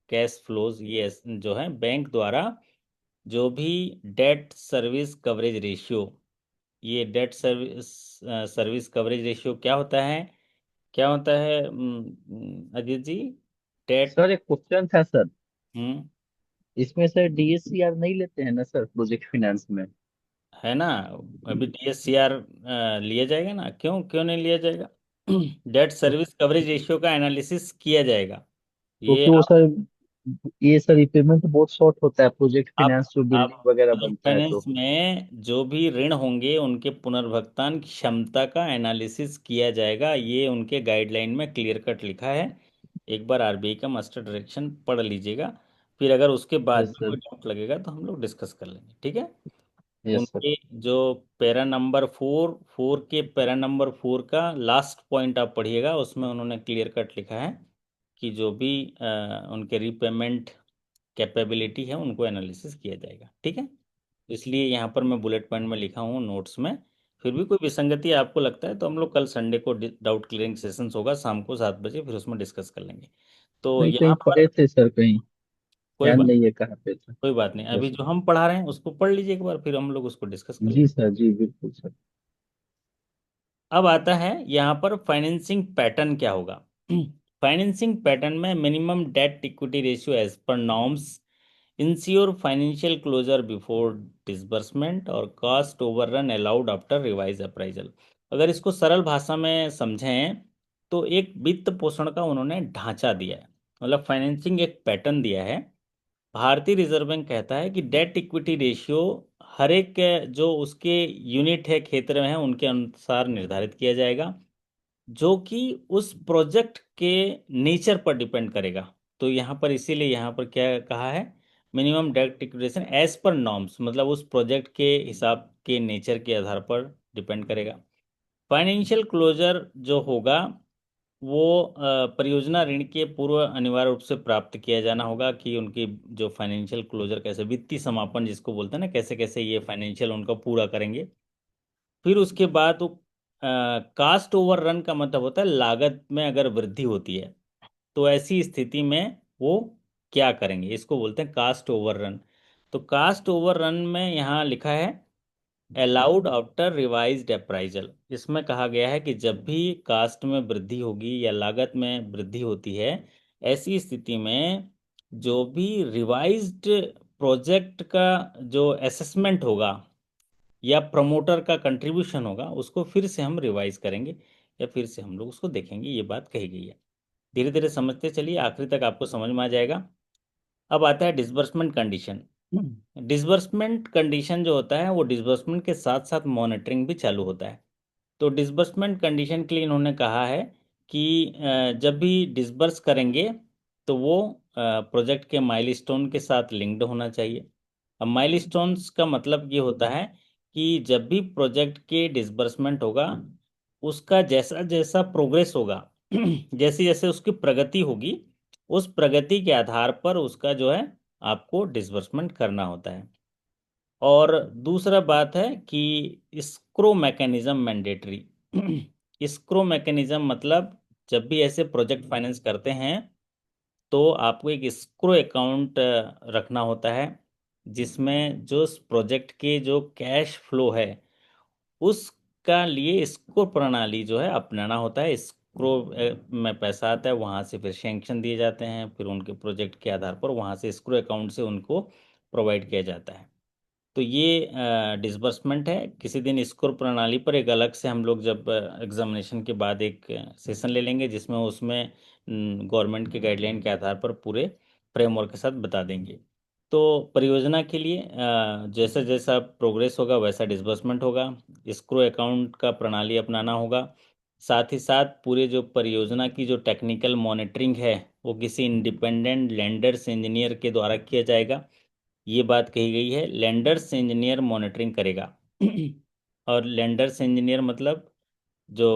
cash flows, ये जो है बैंक द्वारा जो भी डेट सर्विस कवरेज रेशियो, ये debt service service coverage ratio क्या होता है, क्या होता है अजीत जी, डेट। सर एक क्वेश्चन था सर, हम्म। इसमें सर डीएससीआर नहीं लेते हैं ना सर प्रोजेक्ट फाइनेंस में? है ना, अभी डीएससीआर लिया जाएगा ना, क्यों क्यों नहीं लिया जाएगा। डेट तो सर्विस कवरेज रेशियो का एनालिसिस किया जाएगा। ये क्योंकि वो सर, ये सर रिपेमेंट बहुत शॉर्ट होता है प्रोजेक्ट आप फाइनेंस जो आप बिल्डिंग वगैरह प्रोजेक्ट बनता है फाइनेंस तो। में जो भी ऋण होंगे उनके पुनर्भुगतान की क्षमता का एनालिसिस किया जाएगा, ये उनके गाइडलाइन में क्लियर कट लिखा है। एक बार आरबीआई का मास्टर डायरेक्शन पढ़ लीजिएगा, फिर अगर उसके बाद यस भी सर। कोई डाउट लगेगा तो हम लोग डिस्कस कर लेंगे, ठीक है। Yes sir. उनके जो पैरा नंबर फोर फोर के पैरा नंबर फोर का लास्ट पॉइंट आप पढ़िएगा, उसमें उन्होंने क्लियर कट लिखा है कि जो भी उनके रीपेमेंट कैपेबिलिटी है उनको एनालिसिस किया जाएगा, ठीक है। इसलिए यहाँ पर मैं बुलेट पॉइंट में लिखा हूँ नोट्स में। फिर भी कोई विसंगति आपको लगता है तो हम लोग कल संडे को डाउट क्लियरिंग सेशंस होगा शाम को 7 बजे, फिर उसमें डिस्कस कर लेंगे। तो नहीं कहीं यहाँ पर पढ़े थे सर कहीं, कोई ध्यान बात नहीं है कहाँ पे था। कोई बात नहीं, अभी यस जो हम पढ़ा रहे हैं उसको पढ़ लीजिए एक बार, फिर हम लोग उसको डिस्कस कर जी लेंगे। सर, जी बिल्कुल सर। अब आता है यहाँ पर फाइनेंसिंग पैटर्न क्या होगा। फाइनेंसिंग पैटर्न में minimum debt equity ratio as per norms ensure financial closure before disbursement और cost overrun allowed after revise appraisal. अगर इसको सरल भाषा में समझें तो एक वित्त पोषण का उन्होंने ढांचा दिया है, मतलब फाइनेंसिंग एक पैटर्न दिया है। भारतीय रिजर्व बैंक कहता है कि डेट इक्विटी रेशियो हर एक जो उसके यूनिट है, क्षेत्र में है, उनके अनुसार निर्धारित किया जाएगा, जो कि उस प्रोजेक्ट के नेचर पर डिपेंड करेगा। तो यहाँ पर इसीलिए यहाँ पर क्या कहा है, minimum debt equitation as per norms, मतलब उस प्रोजेक्ट के हिसाब के नेचर के आधार पर डिपेंड करेगा। फाइनेंशियल क्लोजर जो होगा वो परियोजना ऋण के पूर्व अनिवार्य रूप से प्राप्त किया जाना होगा, कि उनकी जो फाइनेंशियल क्लोजर कैसे, वित्तीय समापन जिसको बोलते हैं ना, कैसे कैसे ये फाइनेंशियल उनका पूरा करेंगे। फिर उसके बाद वो कास्ट ओवर रन का मतलब होता है लागत में अगर वृद्धि होती है तो ऐसी स्थिति में वो क्या करेंगे, इसको बोलते हैं कास्ट ओवर रन। तो कास्ट ओवर रन में यहाँ लिखा है अलाउड आफ्टर रिवाइज्ड अप्राइजल। इसमें कहा गया है कि जब भी कास्ट में वृद्धि होगी या लागत में वृद्धि होती है, ऐसी स्थिति में जो भी रिवाइज्ड प्रोजेक्ट का जो असेसमेंट होगा या प्रमोटर का कंट्रीब्यूशन होगा, उसको फिर से हम रिवाइज करेंगे या फिर से हम लोग उसको देखेंगे, ये बात कही गई है। धीरे धीरे समझते चलिए, आखिरी तक आपको समझ में आ जाएगा। अब आता है डिसबर्समेंट कंडीशन। डिसबर्समेंट कंडीशन जो होता है वो डिसबर्समेंट के साथ साथ मॉनिटरिंग भी चालू होता है। तो डिसबर्समेंट कंडीशन के लिए इन्होंने कहा है कि जब भी डिसबर्स करेंगे तो वो प्रोजेक्ट के माइलस्टोन के साथ लिंक्ड होना चाहिए। अब माइलस्टोन्स का मतलब ये होता है कि जब भी प्रोजेक्ट के डिसबर्समेंट होगा, उसका जैसा जैसा प्रोग्रेस होगा, जैसे जैसे उसकी प्रगति होगी, उस प्रगति के आधार पर उसका जो है आपको डिसबर्समेंट करना होता है। और दूसरा बात है कि स्क्रो मैकेनिज्म मैंडेटरी। स्क्रो मैकेनिज्म मतलब जब भी ऐसे प्रोजेक्ट फाइनेंस करते हैं तो आपको एक स्क्रो अकाउंट रखना होता है, जिसमें जो प्रोजेक्ट के जो कैश फ्लो है उसका लिए स्क्रो प्रणाली जो है अपनाना होता है। स्क्रो में पैसा आता है, वहाँ से फिर सैंक्शन दिए जाते हैं, फिर उनके प्रोजेक्ट के आधार पर वहाँ से स्क्रो अकाउंट से उनको प्रोवाइड किया जाता है। तो ये डिसबर्समेंट है। किसी दिन स्कोर प्रणाली पर एक अलग से हम लोग जब एग्जामिनेशन के बाद एक सेशन ले लेंगे, जिसमें उसमें गवर्नमेंट के गाइडलाइन के आधार पर पूरे फ्रेमवर्क के साथ बता देंगे। तो परियोजना के लिए जैसा जैसा प्रोग्रेस होगा वैसा डिसबर्समेंट होगा। स्क्रो अकाउंट का प्रणाली अपनाना होगा। साथ ही साथ पूरे जो परियोजना की जो टेक्निकल मॉनिटरिंग है वो किसी इंडिपेंडेंट लेंडर्स इंजीनियर के द्वारा किया जाएगा। ये बात कही गई है, लेंडर्स इंजीनियर मॉनिटरिंग करेगा। और लेंडर्स इंजीनियर मतलब जो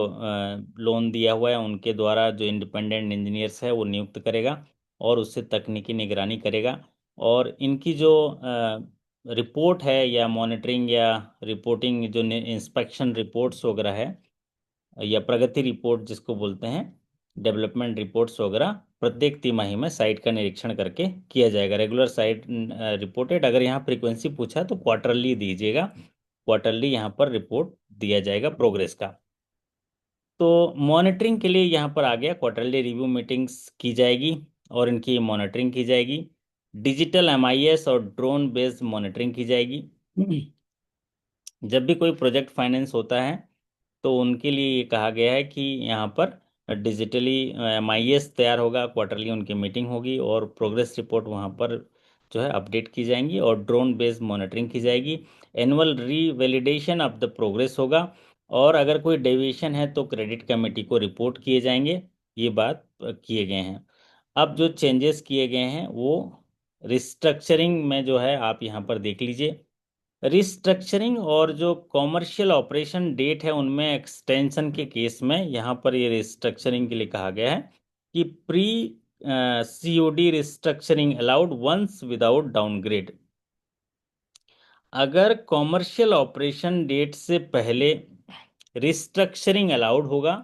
लोन दिया हुआ है उनके द्वारा जो इंडिपेंडेंट इंजीनियर्स है वो नियुक्त करेगा और उससे तकनीकी निगरानी करेगा। और इनकी जो रिपोर्ट है या मॉनिटरिंग या रिपोर्टिंग जो इंस्पेक्शन रिपोर्ट्स वगैरह है या प्रगति रिपोर्ट जिसको बोलते हैं, डेवलपमेंट रिपोर्ट्स वगैरह प्रत्येक तिमाही में साइट का निरीक्षण करके किया जाएगा। रेगुलर साइट रिपोर्टेड, अगर यहाँ फ्रीक्वेंसी पूछा तो क्वार्टरली दीजिएगा, क्वार्टरली यहाँ पर रिपोर्ट दिया जाएगा प्रोग्रेस का। तो मॉनिटरिंग के लिए यहाँ पर आ गया, क्वार्टरली रिव्यू मीटिंग्स की जाएगी और इनकी मॉनिटरिंग की जाएगी। डिजिटल एमआईएस और ड्रोन बेस्ड मॉनिटरिंग की जाएगी। जब भी कोई प्रोजेक्ट फाइनेंस होता है तो उनके लिए ये कहा गया है कि यहाँ पर डिजिटली एमआईएस तैयार होगा, क्वार्टरली उनकी मीटिंग होगी और प्रोग्रेस रिपोर्ट वहाँ पर जो है अपडेट की जाएंगी और ड्रोन बेस्ड मॉनिटरिंग की जाएगी। एनुअल रीवैलिडेशन ऑफ द प्रोग्रेस होगा और अगर कोई डेविएशन है तो क्रेडिट कमेटी को रिपोर्ट किए जाएंगे। ये बात किए गए हैं। अब जो चेंजेस किए गए हैं वो रिस्ट्रक्चरिंग में जो है आप यहाँ पर देख लीजिए। रिस्ट्रक्चरिंग और जो कॉमर्शियल ऑपरेशन डेट है उनमें एक्सटेंशन के केस में यहाँ पर ये रिस्ट्रक्चरिंग के लिए कहा गया है कि pre COD restructuring allowed once without downgrade. अगर कॉमर्शियल ऑपरेशन डेट से पहले रिस्ट्रक्चरिंग अलाउड होगा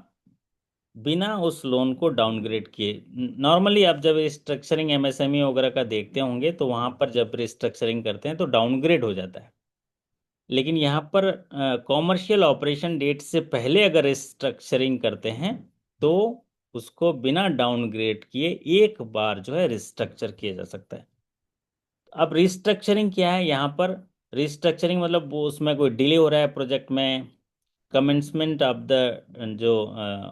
बिना उस लोन को डाउनग्रेड किए। नॉर्मली आप जब रिस्ट्रक्चरिंग एमएसएमई वगैरह का देखते होंगे तो वहां पर जब रिस्ट्रक्चरिंग करते हैं तो डाउनग्रेड हो जाता है, लेकिन यहाँ पर कॉमर्शियल ऑपरेशन डेट से पहले अगर रिस्ट्रक्चरिंग करते हैं तो उसको बिना डाउनग्रेड किए एक बार जो है रिस्ट्रक्चर किया जा सकता है। अब रिस्ट्रक्चरिंग क्या है यहाँ पर? रिस्ट्रक्चरिंग मतलब वो उसमें कोई डिले हो रहा है प्रोजेक्ट में, कमेंसमेंट ऑफ द जो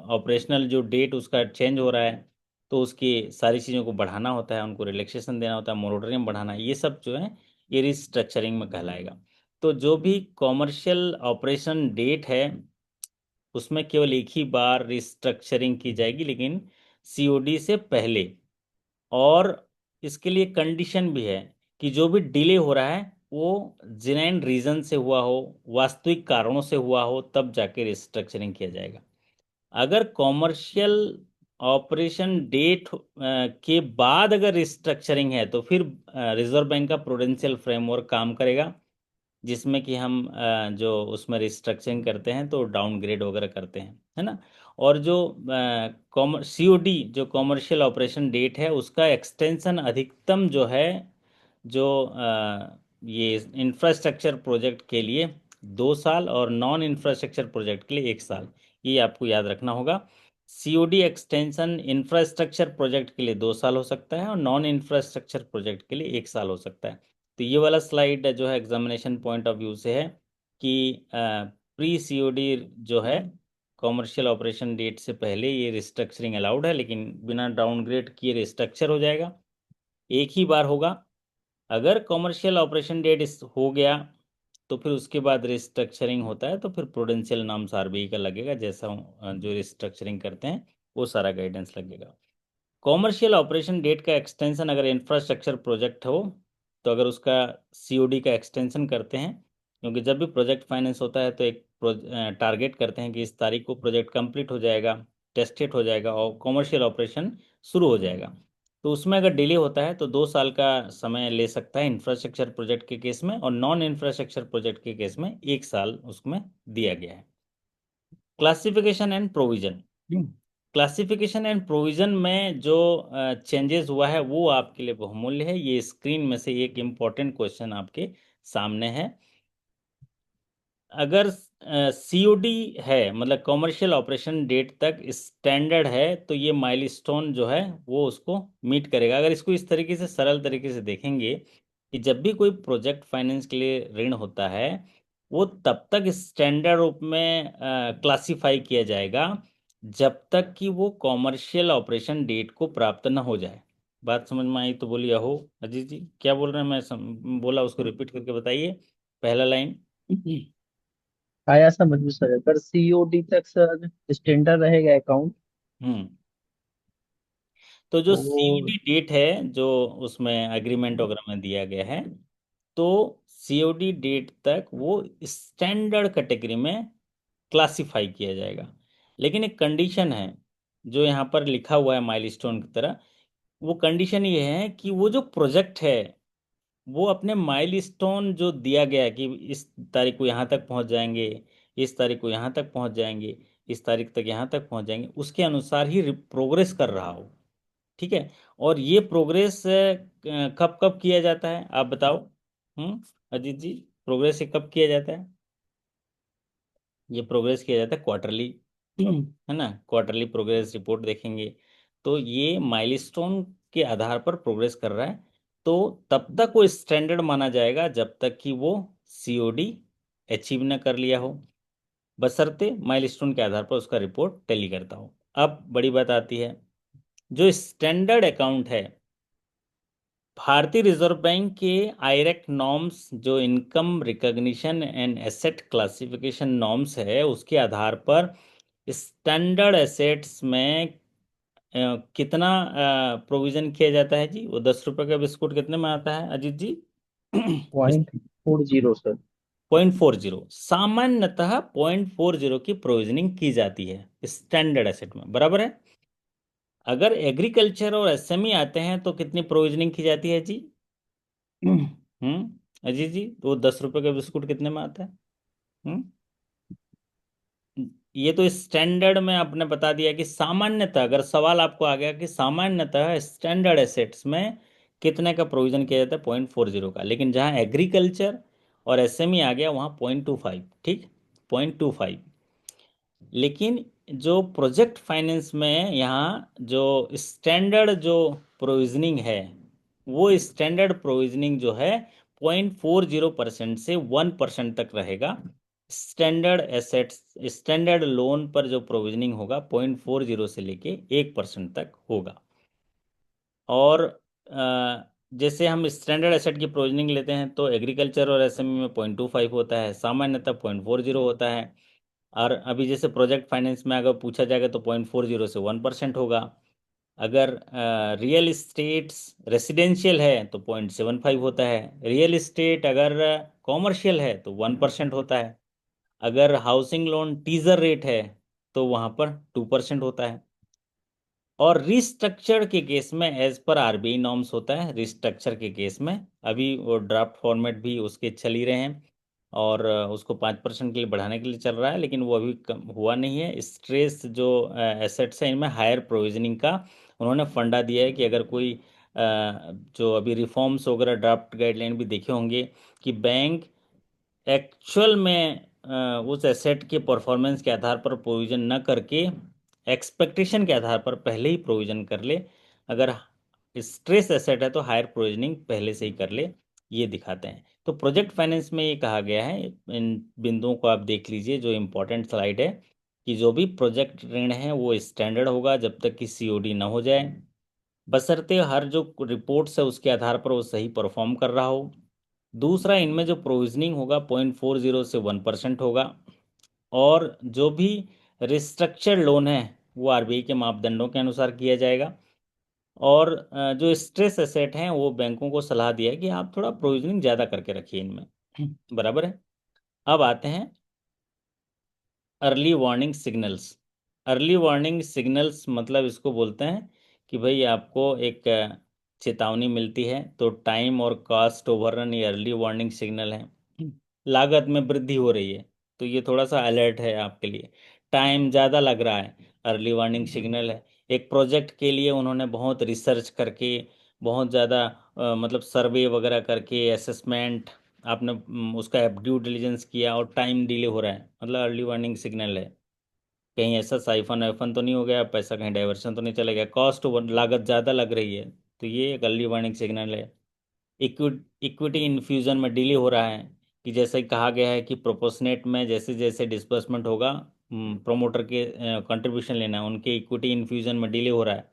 ऑपरेशनल जो डेट उसका चेंज हो रहा है, तो उसकी सारी चीज़ों को बढ़ाना होता है, उनको रिलैक्सेशन देना होता है, मोरेटोरियम बढ़ाना, ये सब जो है ये रिस्ट्रक्चरिंग में कहलाएगा। तो जो भी कॉमर्शियल ऑपरेशन डेट है उसमें केवल एक ही बार रिस्ट्रक्चरिंग की जाएगी, लेकिन सीओडी से पहले। और इसके लिए कंडीशन भी है कि जो भी डिले हो रहा है वो जेन्युइन रीजन से हुआ हो, वास्तविक कारणों से हुआ हो, तब जाके रिस्ट्रक्चरिंग किया जाएगा। अगर कॉमर्शियल ऑपरेशन डेट के बाद अगर रिस्ट्रक्चरिंग है तो फिर रिजर्व बैंक का प्रूडेंशियल फ्रेमवर्क काम करेगा, जिसमें कि हम जो उसमें रिस्ट्रक्चरिंग करते हैं तो डाउनग्रेड वगैरह करते हैं, है ना। और जो सीओडी जो कॉमर्शियल ऑपरेशन डेट है उसका एक्सटेंशन अधिकतम जो है जो ये इंफ्रास्ट्रक्चर प्रोजेक्ट के लिए 2 साल और नॉन इंफ्रास्ट्रक्चर प्रोजेक्ट के लिए 1 साल, ये आपको याद रखना होगा। सीओडी एक्सटेंशन इंफ्रास्ट्रक्चर प्रोजेक्ट के लिए 2 साल हो सकता है और नॉन इंफ्रास्ट्रक्चर प्रोजेक्ट के लिए 1 साल हो सकता है। तो ये वाला स्लाइड जो है एग्जामिनेशन पॉइंट ऑफ व्यू से है कि प्री सीओडी जो है कॉमर्शियल ऑपरेशन डेट से पहले ये रिस्ट्रक्चरिंग अलाउड है, लेकिन बिना डाउनग्रेड किए रिस्ट्रक्चर हो जाएगा, एक ही बार होगा। अगर कॉमर्शियल ऑपरेशन डेट हो गया तो फिर उसके बाद रिस्ट्रक्चरिंग होता है तो फिर प्रूडेंशियल नॉर्म्स आरबीआई का लगेगा, जैसा जो रिस्ट्रक्चरिंग करते हैं वो सारा गाइडेंस लगेगा। कॉमर्शियल ऑपरेशन डेट का एक्सटेंशन अगर इंफ्रास्ट्रक्चर प्रोजेक्ट हो तो अगर उसका सीओडी का एक्सटेंशन करते हैं, क्योंकि जब भी प्रोजेक्ट फाइनेंस होता है तो एक टारगेट करते हैं कि इस तारीख को प्रोजेक्ट कंप्लीट हो जाएगा, टेस्टेड हो जाएगा और कॉमर्शियल ऑपरेशन शुरू हो जाएगा। तो उसमें अगर डिले होता है तो 2 साल का समय ले सकता है इंफ्रास्ट्रक्चर प्रोजेक्ट के केस में, और नॉन इंफ्रास्ट्रक्चर प्रोजेक्ट के केस में 1 साल उसमें दिया गया है। Classification and provision, classification and provision में जो चेंजेस हुआ है वो आपके लिए बहुमूल्य है। ये स्क्रीन में से एक इम्पॉर्टेंट क्वेश्चन आपके सामने है। अगर सीओडी है, मतलब कॉमर्शियल ऑपरेशन डेट तक स्टैंडर्ड है, तो ये माइलस्टोन जो है वो उसको मीट करेगा। अगर इसको इस तरीके से, सरल तरीके से देखेंगे कि जब भी कोई प्रोजेक्ट फाइनेंस के लिए ऋण होता है, वो तब तक स्टैंडर्ड रूप में क्लासिफाई किया जाएगा जब तक कि वो कॉमर्शियल ऑपरेशन डेट को प्राप्त न हो जाए। बात समझ में आई तो बोलिए। हो अजीत जी क्या बोल रहे हैं? मैं बोला उसको रिपीट करके बताइए, पहला लाइन। आया समझ में सर, अगर सीओडी तक सर स्टैंडर्ड रहेगा अकाउंट हम्म। तो जो तो। सीओडी डेट है, जो उसमें एग्रीमेंट वगैरह में दिया गया है, तो सीओडी डेट तक वो स्टैंडर्ड कैटेगरी में क्लासिफाई किया जाएगा। लेकिन एक कंडीशन है जो यहाँ पर लिखा हुआ है माइलस्टोन की तरह। वो कंडीशन ये है कि वो जो प्रोजेक्ट है, वो अपने माइलस्टोन जो दिया गया है कि इस तारीख को यहाँ तक पहुँच जाएंगे, इस तारीख को यहाँ तक पहुँच जाएंगे, इस तारीख तक यहाँ तक पहुँच जाएंगे, उसके अनुसार ही प्रोग्रेस कर रहा हो। ठीक है। और ये प्रोग्रेस कब कब किया जाता है आप बताओ? अजीत जी, प्रोग्रेस ये कब किया जाता है? ये प्रोग्रेस किया जाता है क्वार्टरली, है ना? क्वार्टरली प्रोग्रेस रिपोर्ट देखेंगे तो ये माइलस्टोन के आधार पर प्रोग्रेस कर रहा है। तो तब तक वो स्टैंडर्ड माना जाएगा जब तक कि वो सीओडी अचीव न कर लिया हो, बशर्ते माइलस्टोन के आधार पर उसका रिपोर्ट टैली करता हो। अब बड़ी बात आती है, जो स्टैंडर्ड अकाउंट है, भारतीय रिजर्व बैंक के आयरेक्ट नॉर्म्स, जो income recognition and asset classification norms है, उसके आधार पर स्टैंडर्ड एसेट्स में कितना प्रोविजन किया जाता है जी? वो 10 रुपए का बिस्कुट कितने में आता है अजीत जी? 0.40 सर। 0.40, सामान्यतः 0.40 की प्रोविजनिंग की जाती है स्टैंडर्ड एसेट में, बराबर है। अगर एग्रीकल्चर और एसएमई आते हैं तो कितनी प्रोविजनिंग की जाती है जी? अजीत जी, तो 10 रुपए का बिस्कुट कितने में आता है? हम्म ये तो स्टैंडर्ड में आपने बता दिया कि सामान्यतः, अगर सवाल आपको आ गया कि सामान्यतः स्टैंडर्ड एसेट्स में कितने का प्रोविजन किया जाता है, 0.40 का। लेकिन जहां एग्रीकल्चर और एसएमई आ गया वहां 0.25, ठीक, 0.25। लेकिन जो प्रोजेक्ट फाइनेंस में यहाँ जो स्टैंडर्ड जो प्रोविजनिंग है, वो स्टैंडर्ड प्रोविजनिंग जो है 0.40% से 1% तक रहेगा। स्टैंडर्ड एसेट्स, स्टैंडर्ड लोन पर जो प्रोविजनिंग होगा 0.40 से लेके 1% तक होगा। और जैसे हम स्टैंडर्ड एसेट की प्रोविजनिंग लेते हैं तो एग्रीकल्चर और एसएमई में 0.25 होता है, सामान्यतः 0.40 होता है। और अभी जैसे प्रोजेक्ट फाइनेंस में अगर पूछा जाएगा तो 0.40 से 1% होगा। अगर रियल इस्टेट्स रेसिडेंशियल है तो 0.75 होता है। रियल इस्टेट अगर कॉमर्शियल है तो 1% होता है। अगर हाउसिंग लोन टीजर रेट है तो वहाँ पर 2% होता है। और रिस्ट्रक्चर के केस में एज पर आरबीआई नॉर्म्स होता है। रिस्ट्रक्चर के केस में अभी वो ड्राफ्ट फॉर्मेट भी उसके चल ही रहे हैं, और उसको 5% के लिए बढ़ाने के लिए चल रहा है, लेकिन वो अभी कम हुआ नहीं है। स्ट्रेस जो एसेट्स हैं इनमें हायर प्रोविजनिंग का उन्होंने फंडा दिया है कि अगर कोई जो अभी रिफॉर्म्स वगैरह ड्राफ्ट गाइडलाइन भी देखे होंगे कि बैंक एक्चुअल में उस एसेट के परफॉर्मेंस के आधार पर प्रोविजन न करके एक्सपेक्टेशन के आधार पर पहले ही प्रोविजन कर ले। अगर स्ट्रेस एसेट है तो हायर प्रोविजनिंग पहले से ही कर ले, ये दिखाते हैं। तो प्रोजेक्ट फाइनेंस में ये कहा गया है, इन बिंदुओं को आप देख लीजिए जो इम्पोर्टेंट स्लाइड है, कि जो भी प्रोजेक्ट ऋण है वो स्टैंडर्ड होगा जब तक कि सीओडी ना हो जाए, बशर्ते हर जो रिपोर्ट्स है उसके आधार पर वो सही परफॉर्म कर रहा हो। दूसरा, इनमें जो प्रोविजनिंग होगा 0.40 से 1% होगा। और जो भी रिस्ट्रक्चर्ड लोन है वो आरबीआई के मापदंडों के अनुसार किया जाएगा। और जो स्ट्रेस एसेट हैं वो बैंकों को सलाह दिया है कि आप थोड़ा प्रोविजनिंग ज़्यादा करके रखिए इनमें। बराबर है। अब आते हैं early warning signals. Early warning signals मतलब इसको बोलते हैं कि भाई आपको एक चेतावनी मिलती है तो टाइम और कॉस्ट ओवररन, ये अर्ली वार्निंग सिग्नल है। लागत में वृद्धि हो रही है तो ये थोड़ा सा अलर्ट है आपके लिए। टाइम ज़्यादा लग रहा है, अर्ली वार्निंग सिग्नल है। एक प्रोजेक्ट के लिए उन्होंने बहुत रिसर्च करके, बहुत ज़्यादा मतलब सर्वे वगैरह करके, असेसमेंट आपने उसका ड्यू डिलीजेंस किया और टाइम डिले हो रहा है, मतलब अर्ली वार्निंग सिग्नल है। कहीं ऐसा साइफन वाइफन तो नहीं हो गया, पैसा कहीं डाइवर्शन तो नहीं चला गया, कॉस्ट लागत ज़्यादा लग रही है, तो ये एक अर्ली वार्निंग सिग्नल है। इक्विटी इन्फ्यूजन में डिले हो रहा है, कि जैसे कहा गया है कि प्रोपोर्शनेट में जैसे जैसे डिस्बर्समेंट होगा, प्रोमोटर के कंट्रीब्यूशन लेना है, उनके इक्विटी इन्फ्यूजन में डिले हो रहा है।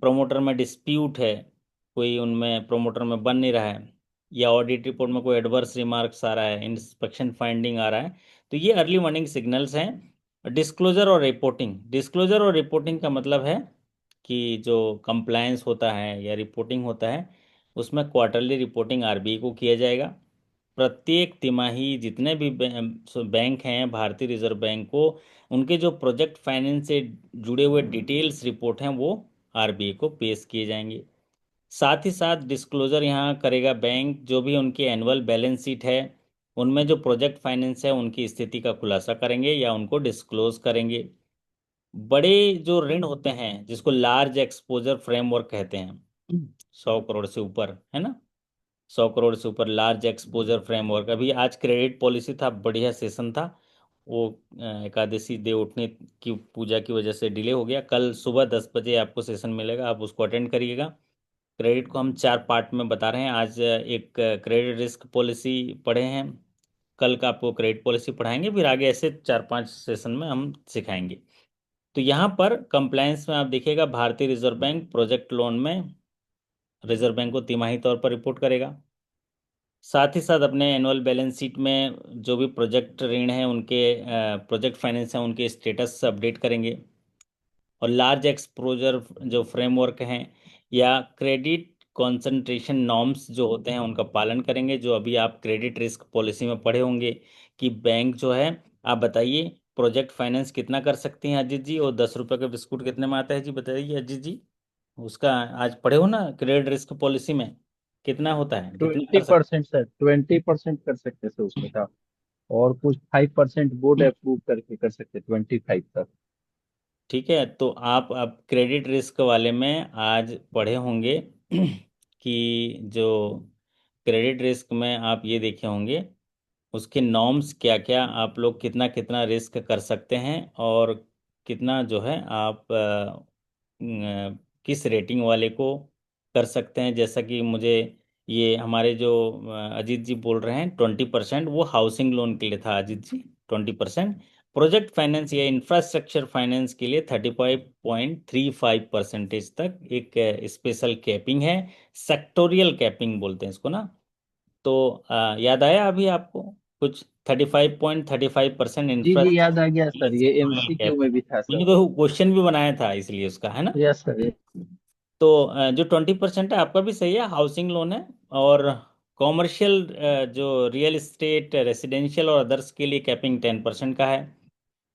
प्रोमोटर में डिस्प्यूट है, कोई उनमें प्रोमोटर में बन नहीं रहा है, या ऑडिट रिपोर्ट में कोई एडवर्स रिमार्क्स आ रहा है, इंस्पेक्शन फाइंडिंग आ रहा है, तो ये अर्ली वार्निंग सिग्नल्स हैं। डिस्क्लोजर और रिपोर्टिंग का मतलब है कि जो कंप्लायंस होता है या रिपोर्टिंग होता है, उसमें क्वार्टरली रिपोर्टिंग आरबीआई को किया जाएगा। प्रत्येक तिमाही जितने भी बैंक हैं भारतीय रिजर्व बैंक को, उनके जो प्रोजेक्ट फाइनेंस से जुड़े हुए डिटेल्स रिपोर्ट हैं वो आरबीआई को पेश किए जाएंगे। साथ ही साथ डिस्क्लोजर यहाँ करेगा बैंक, जो भी उनकी एनुअल बैलेंस शीट है उनमें जो प्रोजेक्ट फाइनेंस है उनकी स्थिति का खुलासा करेंगे या उनको डिस्क्लोज करेंगे। बड़े जो ऋण होते हैं जिसको लार्ज एक्सपोजर फ्रेमवर्क कहते हैं, 100 करोड़ से ऊपर, है ना, 100 करोड़ से ऊपर लार्ज एक्सपोजर फ्रेमवर्क। अभी आज क्रेडिट पॉलिसी था, बढ़िया सेशन था, वो एकादशी देव उठने की पूजा की वजह से डिले हो गया। कल सुबह 10 बजे आपको सेशन मिलेगा, आप उसको अटेंड करिएगा। क्रेडिट को हम 4 पार्ट में बता रहे हैं। आज एक क्रेडिट रिस्क पॉलिसी पढ़े हैं, कल का आपको क्रेडिट पॉलिसी पढ़ाएंगे, फिर आगे ऐसे 4-5 सेशन में हम सिखाएंगे। तो यहाँ पर कंप्लायंस में आप देखिएगा, भारतीय रिजर्व बैंक प्रोजेक्ट लोन में रिजर्व बैंक को तिमाही तौर पर रिपोर्ट करेगा। साथ ही साथ अपने एनुअल बैलेंस शीट में जो भी प्रोजेक्ट ऋण है उनके, प्रोजेक्ट फाइनेंस है उनके स्टेटस अपडेट करेंगे। और लार्ज एक्सपोजर जो फ्रेमवर्क हैं या क्रेडिट कॉन्सेंट्रेशन नॉर्म्स जो होते हैं उनका पालन करेंगे, जो अभी आप क्रेडिट रिस्क पॉलिसी में पढ़े होंगे कि बैंक जो है, आप बताइए प्रोजेक्ट फाइनेंस कितना कर सकती हैं अजीत जी, और 10 रुपए का बिस्कुट कितने में आता है जी, बताइए अजीत जी। उसका आज पढ़े हो ना क्रेडिट रिस्क पॉलिसी में, कितना होता है, कितना ट्वेंटी कर सकते परसेंट सर, 20% कर सकते सर उसमें था। और कुछ 5% बोर्ड हैं? अप्रूव करके कर सकते, 25 तक। ठीक है, तो आप अब क्रेडिट रिस्क वाले में आज पढ़े होंगे कि जो क्रेडिट रिस्क में आप ये देखे होंगे उसके नॉर्म्स क्या क्या, आप लोग कितना कितना रिस्क कर सकते हैं, और कितना जो है आप किस रेटिंग वाले को कर सकते हैं। जैसा कि मुझे ये हमारे जो अजीत जी बोल रहे हैं 20%, वो हाउसिंग लोन के लिए था अजीत जी, 20%। प्रोजेक्ट फाइनेंस या इंफ्रास्ट्रक्चर फाइनेंस के लिए 35.35% तक एक स्पेशल कैपिंग है, सेक्टोरियल कैपिंग बोलते हैं इसको ना। तो याद आया अभी आपको कुछ, 35.35% जी जी, इंफ्रास्ट्रक्चर याद आ गया सर, ये सेक्टोरियल एमसीक्यू में कैपिंग। भी था सर। मैंने तो क्वेश्चन भी बनाया था इसलिए उसका, है ना। Yes sir. तो जो 20% है आपका भी सही है, हाउसिंग लोन है। और कॉमर्शियल जो रियल इस्टेट रेसिडेंशियल और अदर्स के लिए कैपिंग 10% का है।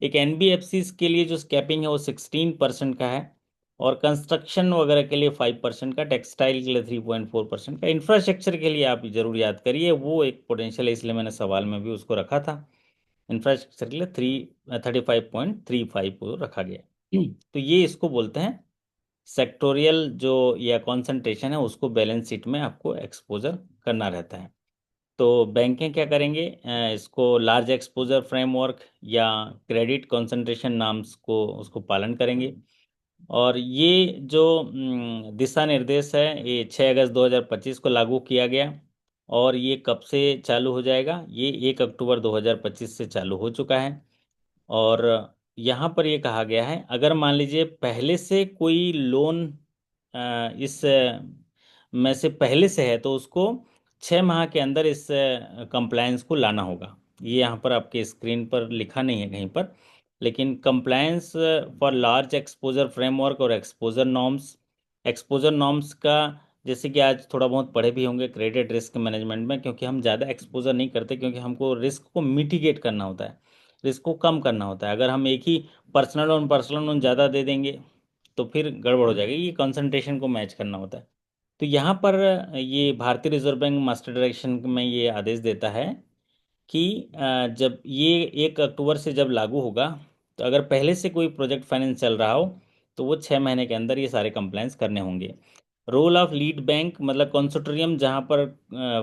एक एनबीएफसी के लिए जो कैपिंग है वो 16% का है। और कंस्ट्रक्शन वगैरह के लिए 5% का, टेक्सटाइल के लिए 3.4% का, इंफ्रास्ट्रक्चर के लिए आप जरूर याद करिए, वो एक पोटेंशियल है, इसलिए मैंने सवाल में भी उसको रखा था। इंफ्रास्ट्रक्चर के लिए 35.35 रखा गया। तो ये इसको बोलते हैं सेक्टोरियल जो या कॉन्सेंट्रेशन है, उसको बैलेंस शीट में आपको एक्सपोजर करना रहता है। तो बैंकें क्या करेंगे, इसको लार्ज एक्सपोजर फ्रेमवर्क या क्रेडिट कंसंट्रेशन नाम्स को उसको पालन करेंगे। और ये जो दिशा निर्देश है ये 6 अगस्त 2025 को लागू किया गया। और ये कब से चालू हो जाएगा, ये 1 अक्टूबर 2025 से चालू हो चुका है। और यहाँ पर ये कहा गया है, अगर मान लीजिए पहले से कोई लोन इस में से पहले से है, तो उसको 6 माह के अंदर इस कंप्लायंस को लाना होगा। ये यहाँ पर आपके स्क्रीन पर लिखा नहीं है कहीं पर, लेकिन compliance for large exposure framework और एक्सपोजर नॉर्म्स का, जैसे कि आज थोड़ा बहुत पढ़े भी होंगे क्रेडिट रिस्क मैनेजमेंट में, क्योंकि हम ज़्यादा एक्सपोजर नहीं करते, क्योंकि हमको रिस्क को मिटिगेट करना होता है, रिस्क को कम करना होता है। अगर हम एक ही पर्सनल लोन ज़्यादा दे देंगे तो फिर गड़बड़ हो जाएगी, ये कंसंट्रेशन को मैच करना होता है। तो यहाँ पर ये भारतीय रिजर्व बैंक मास्टर डायरेक्शन में ये आदेश देता है कि जब ये 1 अक्टूबर से जब लागू होगा, तो अगर पहले से कोई प्रोजेक्ट फाइनेंस चल रहा हो तो वो 6 महीने के अंदर ये सारे कंप्लायंस करने होंगे। रोल ऑफ लीड बैंक मतलब कंसोर्टियम जहाँ पर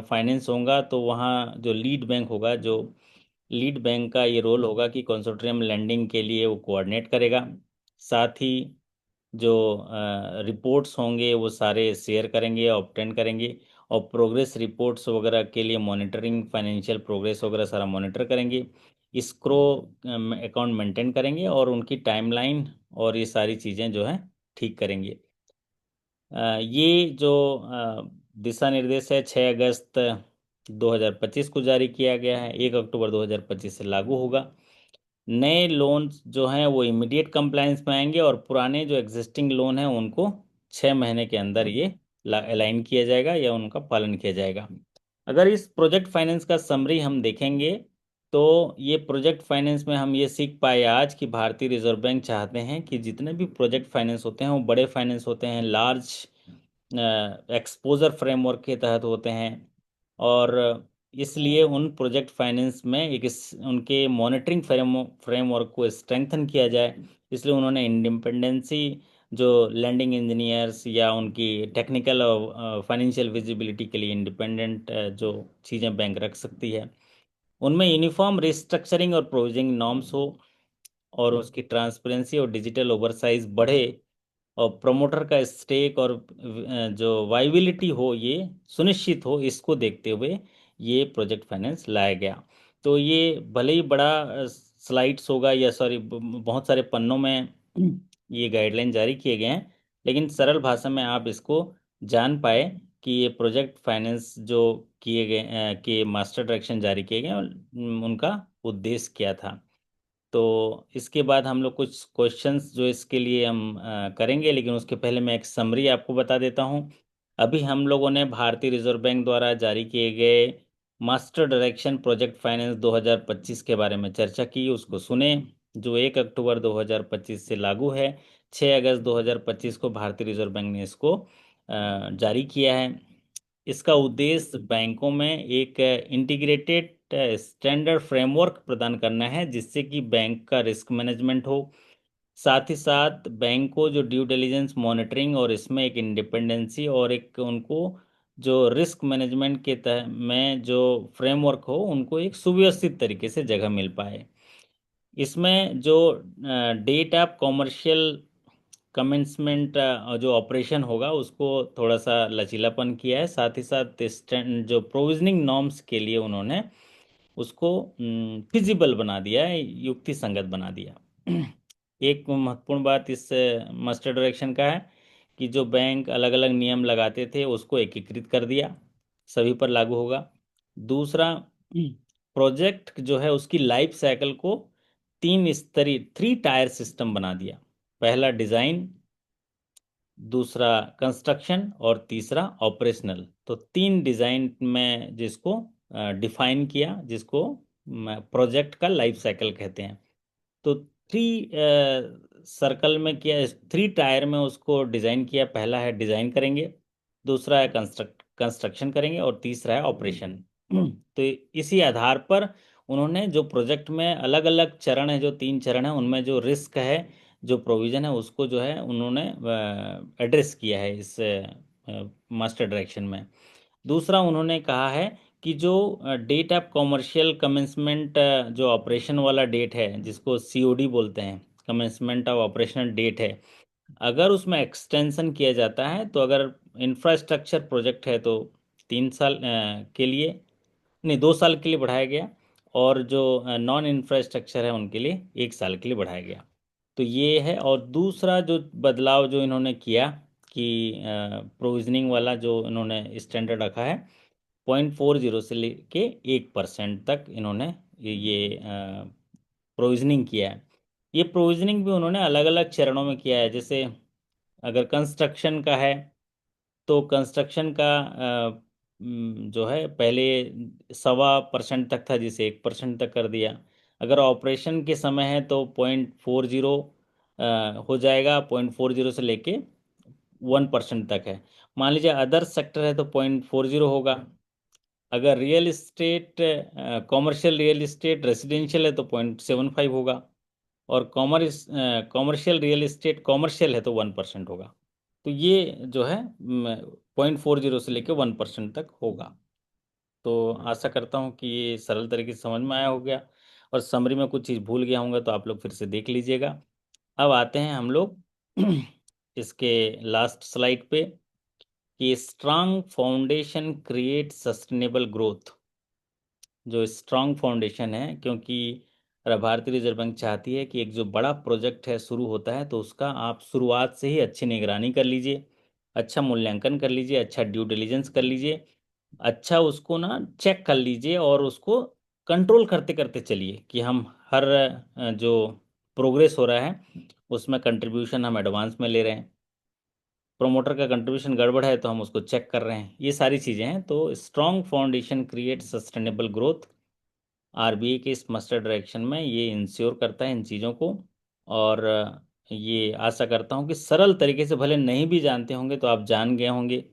फाइनेंस होगा, तो वहाँ जो लीड बैंक होगा, जो लीड बैंक का ये रोल होगा कि कंसोर्टियम लैंडिंग के लिए वो कोऑर्डिनेट करेगा। साथ ही जो रिपोर्ट्स होंगे वो सारे शेयर करेंगे, ऑब्टेन करेंगे, और प्रोग्रेस रिपोर्ट्स वगैरह के लिए मॉनिटरिंग, फाइनेंशियल प्रोग्रेस वगैरह सारा मॉनिटर करेंगे, स्क्रो अकाउंट मेंटेन करेंगे, और उनकी टाइमलाइन और ये सारी चीज़ें जो है ठीक करेंगे। ये जो दिशा निर्देश है 6 अगस्त 2025 को जारी किया गया है, 1 अक्टूबर 2025 से लागू होगा। नए लोन्स जो हैं वो इमीडिएट कंप्लायंस में आएंगे, और पुराने जो एग्जिस्टिंग लोन हैं उनको 6 महीने के अंदर ये अलाइन किया जाएगा या उनका पालन किया जाएगा। अगर इस प्रोजेक्ट फाइनेंस का समरी हम देखेंगे, तो ये प्रोजेक्ट फाइनेंस में हम ये सीख पाए आज कि भारतीय रिजर्व बैंक चाहते हैं कि जितने भी प्रोजेक्ट फाइनेंस होते हैं वो बड़े फाइनेंस होते हैं, लार्ज एक्सपोजर फ्रेमवर्क के तहत होते हैं, और इसलिए उन प्रोजेक्ट फाइनेंस में उनके मॉनिटरिंग फ्रेमवर्क को स्ट्रेंथन किया जाए। इसलिए उन्होंने इंडिपेंडेंसी, जो लैंडिंग इंजीनियर्स या उनकी टेक्निकल और फाइनेंशियल विजिबिलिटी के लिए इंडिपेंडेंट जो चीज़ें बैंक रख सकती है, उनमें यूनिफॉर्म रिस्ट्रक्चरिंग और प्रोविजनिंग नॉर्म्स हो, और उसकी ट्रांसपेरेंसी और डिजिटल ओवरसाइज बढ़े, और प्रमोटर का स्टेक और जो वाइबिलिटी हो ये सुनिश्चित हो, इसको देखते हुए ये प्रोजेक्ट फाइनेंस लाया गया। तो ये भले ही बड़ा स्लाइड्स होगा, या सॉरी बहुत सारे पन्नों में ये गाइडलाइन जारी किए गए हैं, लेकिन सरल भाषा में आप इसको जान पाए कि ये प्रोजेक्ट फाइनेंस जो किए गए के मास्टर डायरेक्शन जारी किए गए उनका उद्देश्य क्या था। तो इसके बाद हम लोग कुछ क्वेश्चंस जो इसके लिए हम करेंगे, लेकिन उसके पहले मैं एक समरी आपको बता देता हूँ। अभी हम लोगों ने भारतीय रिजर्व बैंक द्वारा जारी किए गए मास्टर डायरेक्शन प्रोजेक्ट फाइनेंस 2025 के बारे में चर्चा की, उसको सुने, जो 1 अक्टूबर 2025 से लागू है। 6 अगस्त 2025 को भारतीय रिजर्व बैंक ने इसको जारी किया है। इसका उद्देश्य बैंकों में एक इंटीग्रेटेड स्टैंडर्ड फ्रेमवर्क प्रदान करना है, जिससे कि बैंक का रिस्क मैनेजमेंट हो। साथ ही साथ बैंक को जो ड्यू डिलिजेंस मॉनिटरिंग और इसमें एक इंडिपेंडेंसी और एक उनको जो रिस्क मैनेजमेंट के तह में जो फ्रेमवर्क हो, उनको एक सुव्यवस्थित तरीके से जगह मिल पाए। इसमें जो डेट ऑफ कॉमर्शियल कमेंसमेंट जो ऑपरेशन होगा उसको थोड़ा सा लचीलापन किया है। साथ ही साथ जो प्रोविजनिंग नॉर्म्स के लिए उन्होंने उसको फिजिबल बना दिया है, युक्ति संगत बना दिया। एक महत्वपूर्ण बात इस मास्टर डायरेक्शन का है कि जो बैंक अलग अलग नियम लगाते थे उसको एकीकृत कर दिया, सभी पर लागू होगा। दूसरा, प्रोजेक्ट जो है उसकी लाइफ साइकिल को 3 स्तरीय 3 टायर सिस्टम बना दिया। पहला डिजाइन, दूसरा कंस्ट्रक्शन, और तीसरा ऑपरेशनल। तो 3 डिजाइन में जिसको डिफाइन किया, जिसको प्रोजेक्ट का लाइफ साइकिल कहते हैं। तो 3 सर्कल में किया, 3 टायर में उसको डिजाइन किया। पहला है डिजाइन करेंगे, दूसरा है कंस्ट्रक्शन करेंगे, और तीसरा है ऑपरेशन। तो इसी आधार पर उन्होंने जो प्रोजेक्ट में अलग अलग चरण है, जो 3 चरण है, उनमें जो रिस्क है, जो प्रोविजन है, उसको जो है उन्होंने एड्रेस किया है इस मास्टर डायरेक्शन में। दूसरा, उन्होंने कहा है कि जो डेट ऑफ कॉमर्शियल कमेंसमेंट, जो ऑपरेशन वाला डेट है, जिसको सीओडी बोलते हैं, कमेंसमेंट ऑफ ऑपरेशनल डेट है, अगर उसमें एक्सटेंशन किया जाता है, तो अगर इंफ्रास्ट्रक्चर प्रोजेक्ट है तो 3 साल के लिए, नहीं 2 साल के लिए बढ़ाया गया, और जो नॉन इंफ्रास्ट्रक्चर है उनके लिए 1 साल के लिए बढ़ाया गया। तो ये है। और दूसरा जो बदलाव जो इन्होंने किया कि प्रोविजनिंग वाला जो इन्होंने स्टैंडर्ड रखा है, 0.40 से लेके 1% तक इन्होंने ये प्रोविजनिंग किया है। ये प्रोविजनिंग भी उन्होंने अलग अलग चरणों में किया है। जैसे अगर कंस्ट्रक्शन का है, तो कंस्ट्रक्शन का जो है पहले 1.25% तक था, जिसे 1% तक कर दिया। अगर ऑपरेशन के समय है तो 0.40 हो जाएगा, 0.40 से लेके 1% तक है। मान लीजिए अदर सेक्टर है तो 0.40 होगा। अगर real estate, commercial real estate residential है तो 0.75 होगा, और कॉमर्शियल रियल इस्टेट कॉमर्शियल है तो 1% होगा। तो ये जो है 0.40 से लेकर 1% तक होगा। तो आशा करता हूँ कि ये सरल तरीके से समझ में आया हो गया, और समरी में कुछ चीज़ भूल गया होगा तो आप लोग फिर से देख लीजिएगा। अब आते हैं हम लोग इसके लास्ट स्लाइड पे, कि strong foundation create sustainable growth. जो स्ट्रांग फाउंडेशन है, क्योंकि भारतीय रिजर्व बैंक चाहती है कि एक जो बड़ा प्रोजेक्ट है शुरू होता है तो उसका आप शुरुआत से ही अच्छी निगरानी कर लीजिए, अच्छा मूल्यांकन कर लीजिए, अच्छा ड्यू डिलीजेंस कर लीजिए, अच्छा उसको ना चेक कर लीजिए, और उसको कंट्रोल करते करते चलिए कि हम हर जो प्रोग्रेस हो रहा है उसमें कंट्रीब्यूशन हम एडवांस में ले रहे हैं, प्रोमोटर का कंट्रीब्यूशन गड़बड़ है तो हम उसको चेक कर रहे हैं। ये सारी चीज़ें हैं। तो strong foundation create sustainable growth, RBI के इस मास्टर डायरेक्शन में ये इंश्योर करता है इन चीज़ों को। और ये आशा करता हूँ कि सरल तरीके से, भले नहीं भी जानते होंगे तो आप जान गए होंगे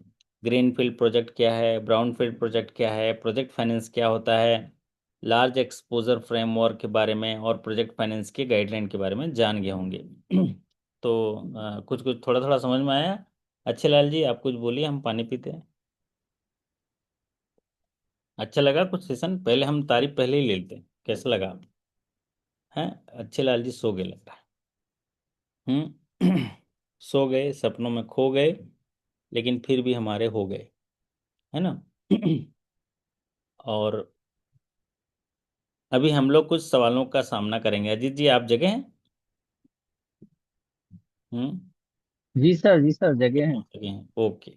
ग्रीनफील्ड प्रोजेक्ट क्या है, ब्राउनफील्ड प्रोजेक्ट क्या है, प्रोजेक्ट फाइनेंस क्या होता है, लार्ज एक्सपोजर फ्रेमवर्क के बारे में और प्रोजेक्ट फाइनेंस के गाइडलाइन के बारे में जान गए होंगे। तो कुछ कुछ थोड़ा थोड़ा समझ में आया। अच्छे लाल जी, आप कुछ बोलिए, हम पानी पीते हैं। अच्छा लगा कुछ सेशन? पहले हम तारीफ पहले ही ले लेते हैं, कैसा लगा? हैं? अच्छे लाल जी सो गए लगता है। सो गए, सपनों में खो गए, लेकिन फिर भी हमारे हो गए, है ना? और अभी हम लोग कुछ सवालों का सामना करेंगे। अजीत जी, आप जगह हैं? हम्म। जी सर जगह हैं। जगह हैं, ओके।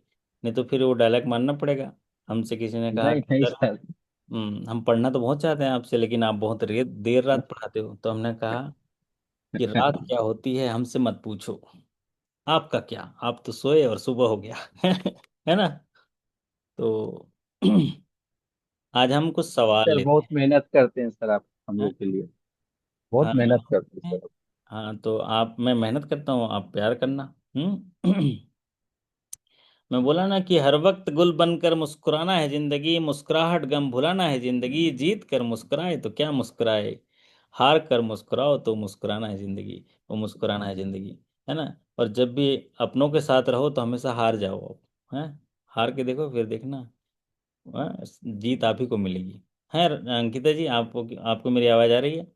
नहीं तो फिर वो डायलॉग मानना पड़ेगा। हमसे किसी ने कहा नहीं कि नहीं सर, सर। हम पढ़ना तो बहुत चाहते हैं आपसे, लेकिन आप बहुत देर रात पढ़ाते हो। तो हमने कहा कि रात क्या होती है हमसे मत पूछो, आपका क्या, आप तो सोए और सुबह हो गया। है ना? तो आज हम कुछ सवाल सर लेते बहुत मेहनत करते हैं सर, आप हम हैं। लोग के लिए बहुत हाँ मेहनत करते हैं सर। हाँ, तो आप, मैं मेहनत करता हूँ, आप प्यार करना। हम्म। मैं बोला ना कि हर वक्त गुल बनकर मुस्कुराना है जिंदगी, मुस्कुराहट गम भुलाना है जिंदगी, जीत कर मुस्कुराए तो क्या मुस्कुराए, हार कर मुस्कुराओ तो मुस्कुराना है जिंदगी, वो मुस्कुराना है जिंदगी, है ना? और जब भी अपनों के साथ रहो तो हमेशा हार जाओ आप, हैं? हार के देखो, फिर देखना, हाँ, जीत आप ही को मिलेगी। है अंकिता जी, आपको आपको मेरी आवाज़ आ रही है?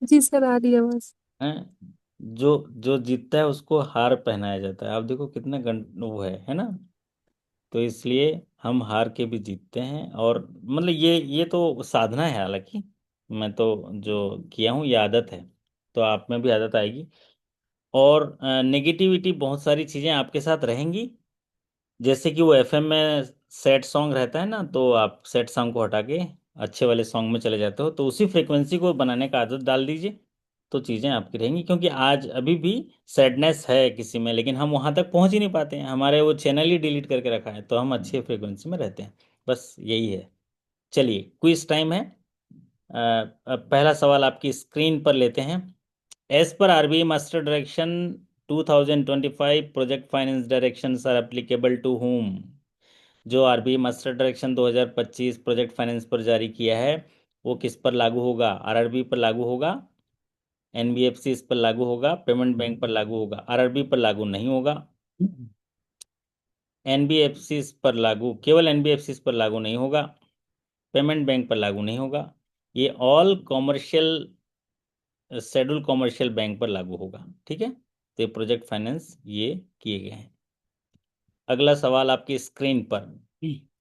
जी सर, आ रही है बस। हैं? जो जो जीतता है उसको हार पहनाया जाता है। आप देखो कितना वो है ना? तो इसलिए हम हार के भी जीतते हैं। और मतलब ये तो साधना है, हालांकि मैं तो जो किया हूँ ये आदत है, तो आप में भी आदत आएगी। और नेगेटिविटी बहुत सारी चीज़ें आपके साथ रहेंगी, जैसे कि वो एफएम में सैड सॉन्ग रहता है ना, तो आप सैड सॉन्ग को हटा के अच्छे वाले सॉन्ग में चले जाते हो, तो उसी फ्रिक्वेंसी को बनाने का आदत डाल दीजिए, तो चीज़ें आपकी रहेंगी। क्योंकि आज अभी भी सैडनेस है किसी में, लेकिन हम वहाँ तक पहुँच ही नहीं पाते हैं, हमारे वो चैनल ही डिलीट करके रखा है, तो हम अच्छे फ्रिक्वेंसी में रहते हैं। बस यही है। चलिए, क्विज टाइम है। अब पहला सवाल आपकी स्क्रीन पर लेते हैं। एज पर RBI master direction 2025, project finance directions are applicable to whom? जो RBI master direction 2025 project finance पर जारी किया है, वो किस पर लागू होगा? आरआरबी पर लागू होगा, एनबीएफसी इस पर लागू होगा, पेमेंट बैंक पर लागू होगा? आरआरबी पर लागू नहीं होगा, एनबीएफसी इस पर लागू, केवल एनबीएफसी इस पर लागू नहीं होगा, पेमेंट बैंक पर लागू नहीं होगा, ये all commercial, schedule commercial bank पर लागू होगा। ठीक है? तो ये प्रोजेक्ट फाइनेंस ये किए गए हैं। अगला सवाल आपकी स्क्रीन पर।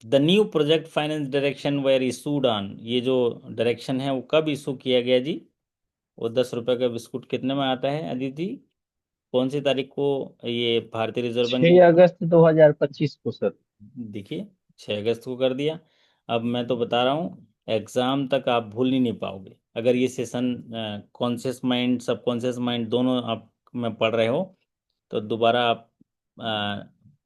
The new project finance direction were issued on, ये जो डायरेक्शन है वो कब इशू किया गया जी? वो 10 रुपए का बिस्कुट कितने में आता है अदिति? कौन सी तारीख को ये भारतीय रिजर्व बैंक 6 अगस्त 2025 को सर। देखिए, 6 अगस्त को कर दिया। अब मैं तो बता रहा हूँ, एग्जाम तक आप भूल ही नहीं पाओगे अगर ये session conscious mind subconscious mind दोनों आप में पढ़ रहे हो, तो दोबारा आप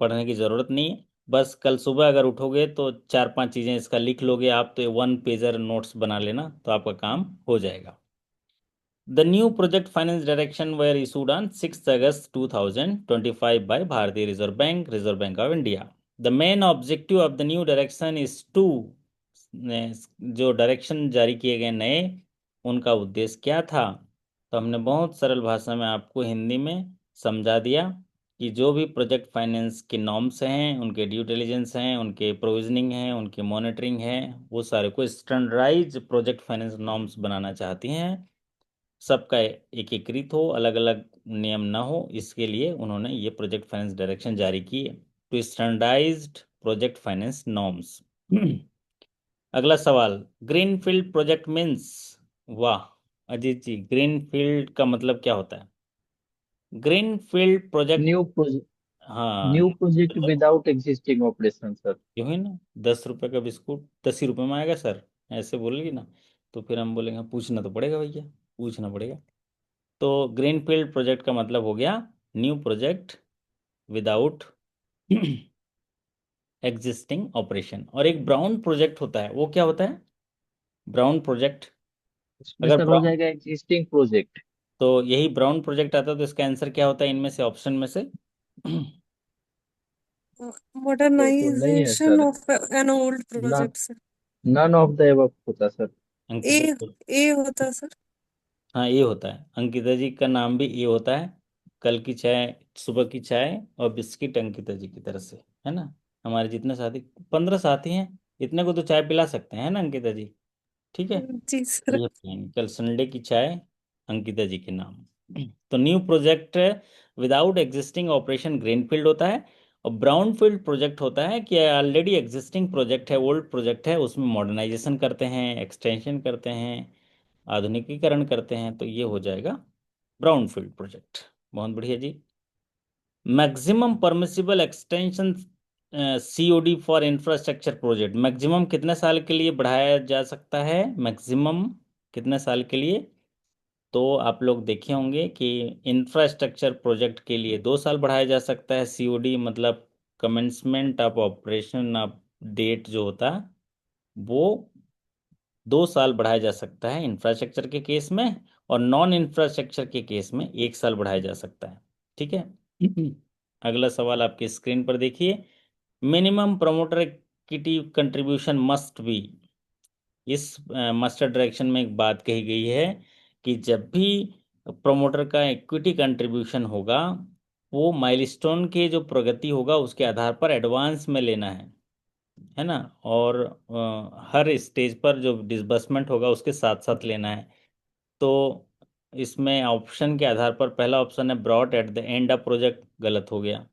पढ़ने की ज़रूरत नहीं है। बस कल सुबह अगर उठोगे तो 4-5 चीज़ें इसका लिख लोगे आप, तो 1 पेजर नोट्स बना लेना, तो आपका काम हो जाएगा। The new project finance direction were issued on 6 August 2025 by भारतीय Reserve Bank of India. The main objective of the new direction is to, जो डायरेक्शन जारी किए गए नए, उनका उद्देश्य क्या था? तो हमने बहुत सरल भाषा में आपको हिंदी में समझा दिया कि जो भी प्रोजेक्ट फाइनेंस के नॉर्म्स हैं, उनके ड्यू डिलिजेंस हैं, उनके प्रोविजनिंग हैं, उनकी मॉनिटरिंग है, वो सारे को स्टैंडर्डाइज प्रोजेक्ट फाइनेंस नॉर्म्स बनाना चाहती हैं। सबका एकीकृत हो, अलग अलग नियम ना हो, इसके लिए उन्होंने ये प्रोजेक्ट फाइनेंस डायरेक्शन जारी की to standardised project finance norms. अगला सवाल, ग्रीनफील्ड प्रोजेक्ट मीन्स। वाह अजीत जी, ग्रीनफील्ड का मतलब क्या होता है? Greenfield project. न्यू प्रोजेक्ट हाँ, new project without existing operation sir. क्यों ही ना। 10 रुपए का बिस्कुट 10 ही रुपए में आएगा सर, ऐसे बोलेगी ना, तो फिर हम बोलेंगे पूछना तो पड़ेगा भैया, पूछना पड़ेगा। तो ग्रीनफील्ड प्रोजेक्ट का मतलब हो गया new project without existing operation. और एक ब्राउन प्रोजेक्ट होता है, वो क्या होता है? Brown project. इसमें अगर सर हो ब्राउन, जाएगा एग्जिस्टिंग प्रोजेक्ट। तो यही ब्राउन प्रोजेक्ट आता है, तो इसका आंसर क्या होता है इनमें से, ऑप्शन में से? तो नहीं है modernization sir. Of an old ना, project sir. None of the above होता सर। ए अंकिता। ए होता सर। हाँ, ये होता है, अंकिता जी का नाम भी ये होता है। कल की चाय, सुबह की चाय और बिस्किट अंकिता जी की तरफ से, है ना। हमारे जितने साथी, 15 साथी हैं, इतने को तो चाय पिला सकते हैं, है ना अंकिता जी? ठीक है, जी सर। ये पिलाएंगे कल संडे की चाय अंकिता जी के नाम। तो new project without existing operation greenfield होता है। और ब्राउन फील्ड प्रोजेक्ट होता है कि ऑलरेडी एग्जिस्टिंग प्रोजेक्ट है, ओल्ड प्रोजेक्ट है, उसमें मॉडर्नाइजेशन करते हैं, एक्सटेंशन करते हैं, आधुनिकीकरण करते हैं, तो ये हो जाएगा ब्राउन फील्ड प्रोजेक्ट। बहुत बढ़िया जी। Maximum permissible extension COD for infrastructure project, maximum कितने साल के लिए बढ़ाया जा सकता है? मैक्सिमम कितने साल के लिए? तो आप लोग देखे होंगे कि इंफ्रास्ट्रक्चर प्रोजेक्ट के लिए 2 साल बढ़ाया जा सकता है सीओडी, मतलब commencement of operation of date जो होता है वो 2 साल बढ़ाया जा सकता है इंफ्रास्ट्रक्चर के केस में। और नॉन इंफ्रास्ट्रक्चर के केस में 1 साल बढ़ाया जा सकता है। ठीक है। अगला सवाल आपकी स्क्रीन पर देखिए, minimum promoter equity contribution must be. इस मास्टर डायरेक्शन में एक बात कही गई है कि जब भी प्रमोटर का इक्विटी कंट्रीब्यूशन होगा, वो माइलस्टोन के जो प्रगति होगा उसके आधार पर एडवांस में लेना है ना। और हर स्टेज पर जो डिसबर्समेंट होगा उसके साथ साथ लेना है। तो इसमें ऑप्शन के आधार पर पहला ऑप्शन है brought at the end of project, गलत हो गया।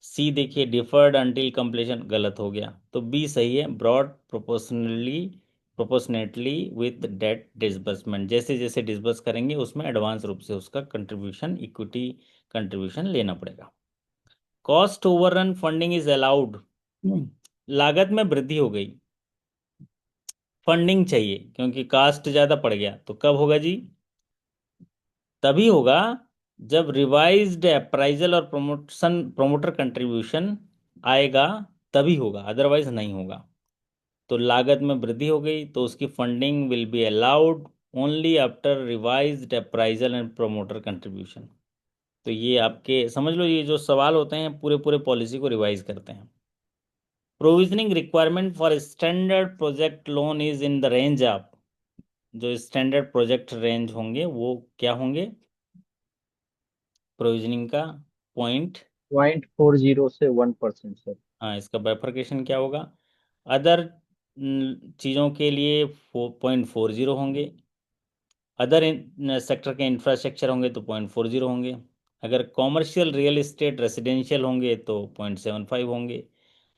सी देखिए डिफर्ड अंटिल कंप्लीशन, गलत हो गया। तो बी सही है, broad proportionately with debt disbursement, जैसे जैसे डिसबर्स करेंगे उसमें एडवांस रूप से उसका कंट्रीब्यूशन, इक्विटी कंट्रीब्यूशन लेना पड़ेगा। Cost overrun funding is allowed, लागत में वृद्धि हो गई, फंडिंग चाहिए क्योंकि कास्ट ज़्यादा पड़ गया, तो कब होगा जी? तभी होगा जब रिवाइज्ड अप्राइजल और प्रोमोटर कंट्रीब्यूशन आएगा, तभी होगा, अदरवाइज नहीं होगा। तो लागत में वृद्धि हो गई तो उसकी funding will be allowed only after revised appraisal and promoter contribution. तो ये आपके समझ लो, ये जो सवाल होते हैं पूरे पूरे पॉलिसी को रिवाइज करते हैं। Provisioning requirement for standard project loan is in the range of, जो स्टैंडर्ड प्रोजेक्ट रेंज होंगे वो क्या होंगे? प्रोविजनिंग का पॉइंट। 0.40 से 1% सर। हाँ, इसका बाइफरकेशन क्या होगा? अदर चीज़ों के लिए 4.40 होंगे, अदर सेक्टर के इंफ्रास्ट्रक्चर होंगे तो 0.40 होंगे, अगर कॉमर्शियल रियल इस्टेट रेसिडेंशियल होंगे तो 0.75 होंगे,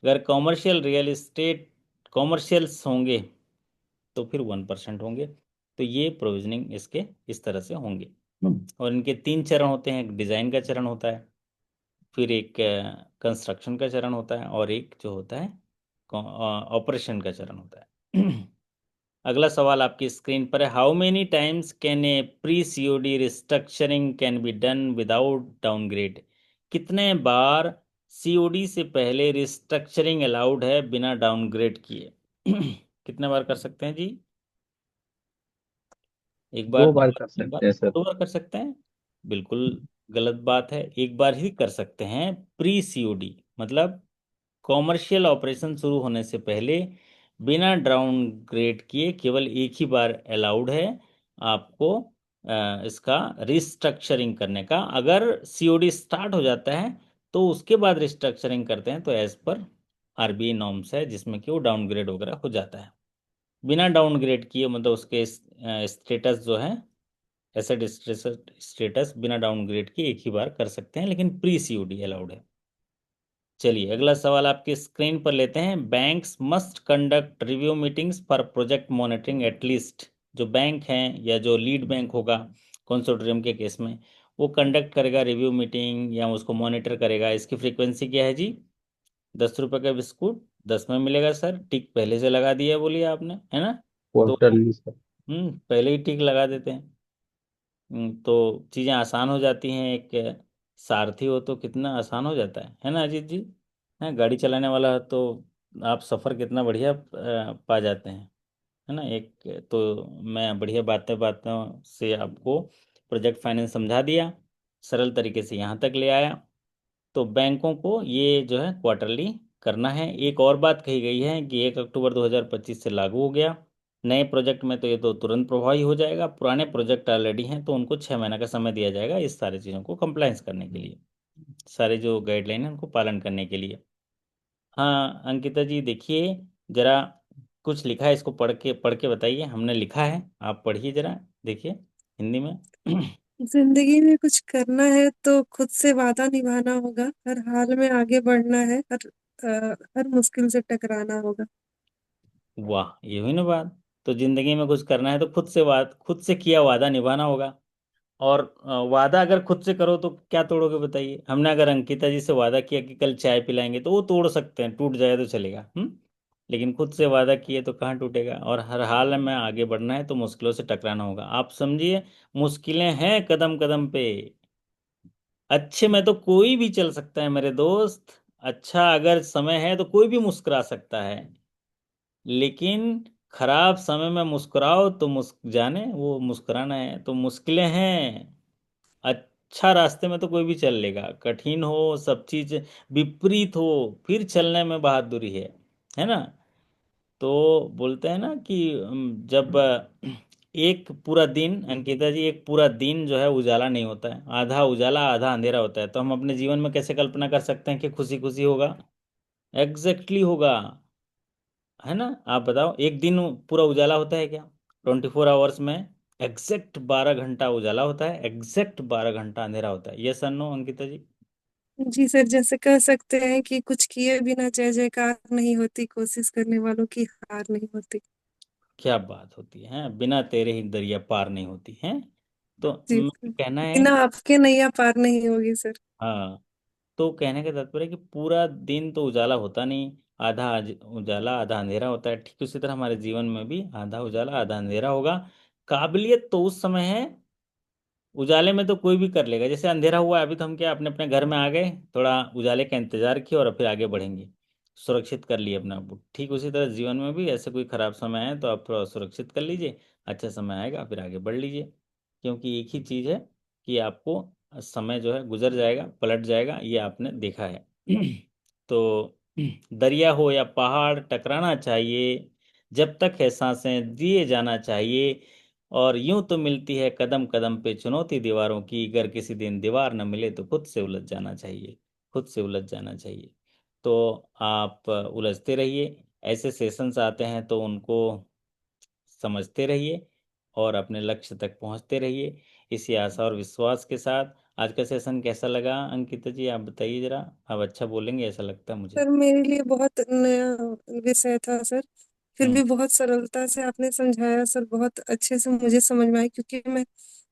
अगर कॉमर्शियल रियल इस्टेट कॉमर्शियल्स होंगे तो फिर 1% होंगे। तो ये प्रोविजनिंग इसके इस तरह से होंगे। और इनके 3 चरण होते हैं, एक डिज़ाइन का चरण होता है, फिर एक कंस्ट्रक्शन का चरण होता है, और एक जो होता है ऑपरेशन का चरण होता है। अगला सवाल आपकी स्क्रीन पर है, how many times can a pre COD restructuring can be done without downgrade? कितने बार सीओडी से पहले रिस्ट्रक्चरिंग अलाउड है बिना डाउनग्रेड किए? कितने बार कर सकते हैं जी? एक बार, 2 दो बार बार, कर तीन बार, सकते हैं सर। 2 बार कर सकते हैं? बिल्कुल गलत बात है, एक बार ही कर सकते हैं प्री सीओडी, मतलब कॉमर्शियल ऑपरेशन शुरू होने से पहले बिना डाउनग्रेड किए केवल एक ही बार अलाउड है आपको इसका रिस्ट्रक्चरिंग करने का। अगर सीओडी स्टार्ट हो जाता है तो उसके बाद रिस्ट्रक्चरिंग करते हैं तो एज पर आरबीआई नॉर्म्स है, जिसमें कि वो डाउनग्रेड वगैरह हो जाता है। बिना डाउनग्रेड किए मतलब उसके स्टेटस जो है, एसेट स्टेटस बिना डाउनग्रेड के एक ही बार कर सकते हैं, लेकिन प्री सीओडी अलाउड है। चलिए अगला सवाल आपके स्क्रीन पर लेते हैं। Banks must conduct review meetings for project monitoring at least. जो बैंक हैं या जो लीड बैंक होगा कंसोर्टियम के केस में, वो कंडक्ट करेगा रिव्यू मीटिंग या उसको मॉनिटर करेगा। इसकी फ्रीक्वेंसी क्या है जी? 10 रुपये का बिस्कुट 10 में मिलेगा सर, टिक पहले से लगा दिया बोलिए आपने, है ना? तो क्वार्टरली सर। पहले ही टिक लगा देते हैं। तो चीज़ें आसान हो जाती हैं। एक सारथी हो तो कितना आसान हो जाता है ना अजीत जी? है गाड़ी चलाने वाला हो तो आप सफ़र कितना बढ़िया पा जाते हैं, है ना? एक तो मैं बढ़िया बातें बातों से आपको प्रोजेक्ट फाइनेंस समझा दिया, सरल तरीके से यहाँ तक ले आया। तो बैंकों को ये जो है क्वार्टरली करना है। एक और बात कही गई है कि 1 अक्टूबर 2025 से लागू हो गया। नए प्रोजेक्ट में तो ये तो तुरंत प्रभावी हो जाएगा, पुराने प्रोजेक्ट ऑलरेडी हैं तो उनको 6 महीने का समय दिया जाएगा इस सारी चीज़ों को कंप्लायंस करने के लिए, सारे जो गाइडलाइन है उनको पालन करने के लिए। हाँ अंकिता जी देखिए जरा, कुछ लिखा है, इसको पढ़ के बताइए। हमने लिखा है, आप पढ़िए जरा, देखिए हिंदी में। जिंदगी में कुछ करना है तो खुद से वादा निभाना होगा, हर हाल में आगे बढ़ना है, हर मुश्किल से टकराना होगा। वाह, ये हुई ना बात। तो जिंदगी में कुछ करना है तो खुद से किया वादा निभाना होगा। और वादा अगर खुद से करो तो क्या तोड़ोगे बताइए? हमने अगर अंकिता जी से वादा किया कि कल चाय पिलाएंगे तो वो तोड़ सकते हैं, टूट जाए तो चलेगा। लेकिन खुद से वादा किए तो कहाँ टूटेगा? और हर हाल में आगे बढ़ना है तो मुश्किलों से टकराना होगा। आप समझिए, मुश्किलें हैं कदम कदम पे। अच्छे में तो कोई भी चल सकता है मेरे दोस्त। अच्छा अगर समय है तो कोई भी मुस्कुरा सकता है, लेकिन खराब समय में मुस्कुराओ तो जाने वो मुस्कुराना है तो मुश्किलें हैं। अच्छा रास्ते में तो कोई भी चल लेगा, कठिन हो सब चीज विपरीत हो फिर चलने में बहादुरी है ना? तो बोलते हैं ना कि जब एक पूरा दिन, अंकिता जी एक पूरा दिन जो है उजाला नहीं होता है, आधा उजाला आधा अंधेरा होता है। तो हम अपने जीवन में कैसे कल्पना कर सकते हैं कि खुशी खुशी होगा? एग्जैक्टली होगा, है ना? आप बताओ, एक दिन पूरा उजाला होता है क्या? 24 आवर्स में एग्जैक्ट 12 घंटा उजाला होता है, एग्जैक्ट 12 घंटा अंधेरा होता है। यस और नो अंकिता जी? जी सर, जैसे कह सकते हैं कि कुछ किए बिना जय जयकार नहीं होती, कोशिश करने वालों की हार नहीं होती। क्या बात होती है, बिना तेरे ही दरिया पार नहीं होती है। तो जी सर, कहना है, बिना आपके नैया पार नहीं होगी सर। हाँ, तो कहने का तात्पर्य है कि पूरा दिन तो उजाला होता नहीं, आधा उजाला आधा अंधेरा होता है। ठीक उसी तरह हमारे जीवन में भी आधा उजाला आधा अंधेरा होगा। काबिलियत तो उस समय है, उजाले में तो कोई भी कर लेगा। जैसे अंधेरा हुआ अभी तो हम क्या अपने अपने घर में आ गए, थोड़ा उजाले का इंतजार किया और फिर आगे बढ़ेंगे, सुरक्षित कर लिए अपने आप को। ठीक उसी तरह जीवन में भी ऐसे कोई खराब समय है तो आप थोड़ा सुरक्षित कर लीजिए, अच्छा समय आएगा फिर आगे बढ़ लीजिए। क्योंकि एक ही चीज़ है कि आपको समय जो है गुजर जाएगा पलट जाएगा, ये आपने देखा है। तो दरिया हो या पहाड़ टकराना चाहिए, जब तक है सांसें दिए जाना चाहिए। और यूं तो मिलती है कदम कदम पे चुनौती दीवारों की, अगर किसी दिन दीवार न मिले तो खुद से उलझ जाना चाहिए, खुद से उलझ जाना चाहिए। तो आप उलझते रहिए, ऐसे सेशंस आते हैं तो उनको समझते रहिए और अपने लक्ष्य तक पहुंचते रहिए। इसी आशा और विश्वास के साथ आज का सेशन कैसा लगा अंकिता जी? आप बताइए जरा, आप अच्छा बोलेंगे ऐसा लगता है मुझे। सर मेरे लिए बहुत नया विषय था सर, फिर हम्म। भी बहुत सरलता से आपने समझाया सर, बहुत अच्छे से मुझे समझ में आई, क्योंकि मैं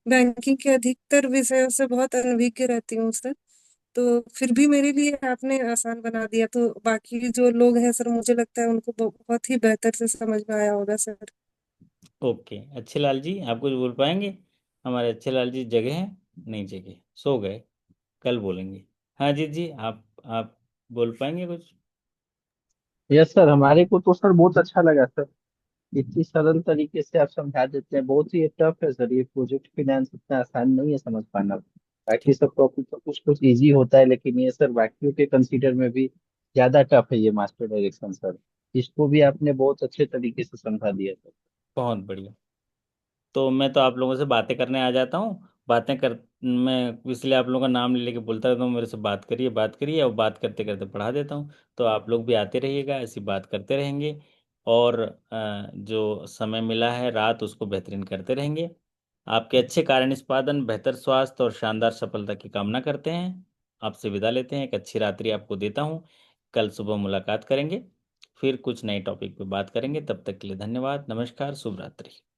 बैंकिंग के अधिकतर विषयों से बहुत अनभिज्ञ रहती हूँ सर। तो फिर भी मेरे लिए आपने आसान बना दिया, तो बाकी जो लोग हैं सर, मुझे लगता है उनको बहुत ही बेहतर से समझ में आया होगा सर। ओके, अच्छे लाल जी आप कुछ बोल पाएंगे? हमारे अच्छे लाल जी जगह हैं? नहीं जगह, सो गए, कल बोलेंगे। हाँ जी जी, आप बोल पाएंगे कुछ? यस सर, हमारे को तो सर बहुत अच्छा लगा सर। इतनी सरल तरीके से आप समझा देते हैं। बहुत ही टफ है सर ये प्रोजेक्ट फाइनेंस, इतना आसान नहीं है समझ पाना। बाकी सब टॉपिक तो कुछ कुछ इजी होता है, लेकिन ये सर बाकियों के कंसीडर में भी ज्यादा टफ है ये मास्टर डायरेक्शन सर। इसको भी आपने बहुत अच्छे तरीके से समझा दिया सर। बहुत बढ़िया। तो मैं तो आप लोगों से बातें करने आ जाता हूँ, बातें कर मैं इसलिए आप लोगों का नाम ले लेके बोलता रहता हूँ, मेरे से बात करिए, और बात करते करते पढ़ा देता हूँ। तो आप लोग भी आते रहिएगा, ऐसी बात करते रहेंगे। और जो समय मिला है रात, उसको बेहतरीन करते रहेंगे। आपके अच्छे कार्य निष्पादन, बेहतर स्वास्थ्य और शानदार सफलता की कामना करते हैं। आपसे विदा लेते हैं, एक अच्छी रात्रि आपको देता हूँ। कल सुबह मुलाकात करेंगे, फिर कुछ नए टॉपिक पे बात करेंगे। तब तक के लिए धन्यवाद, नमस्कार, शुभ रात्रि।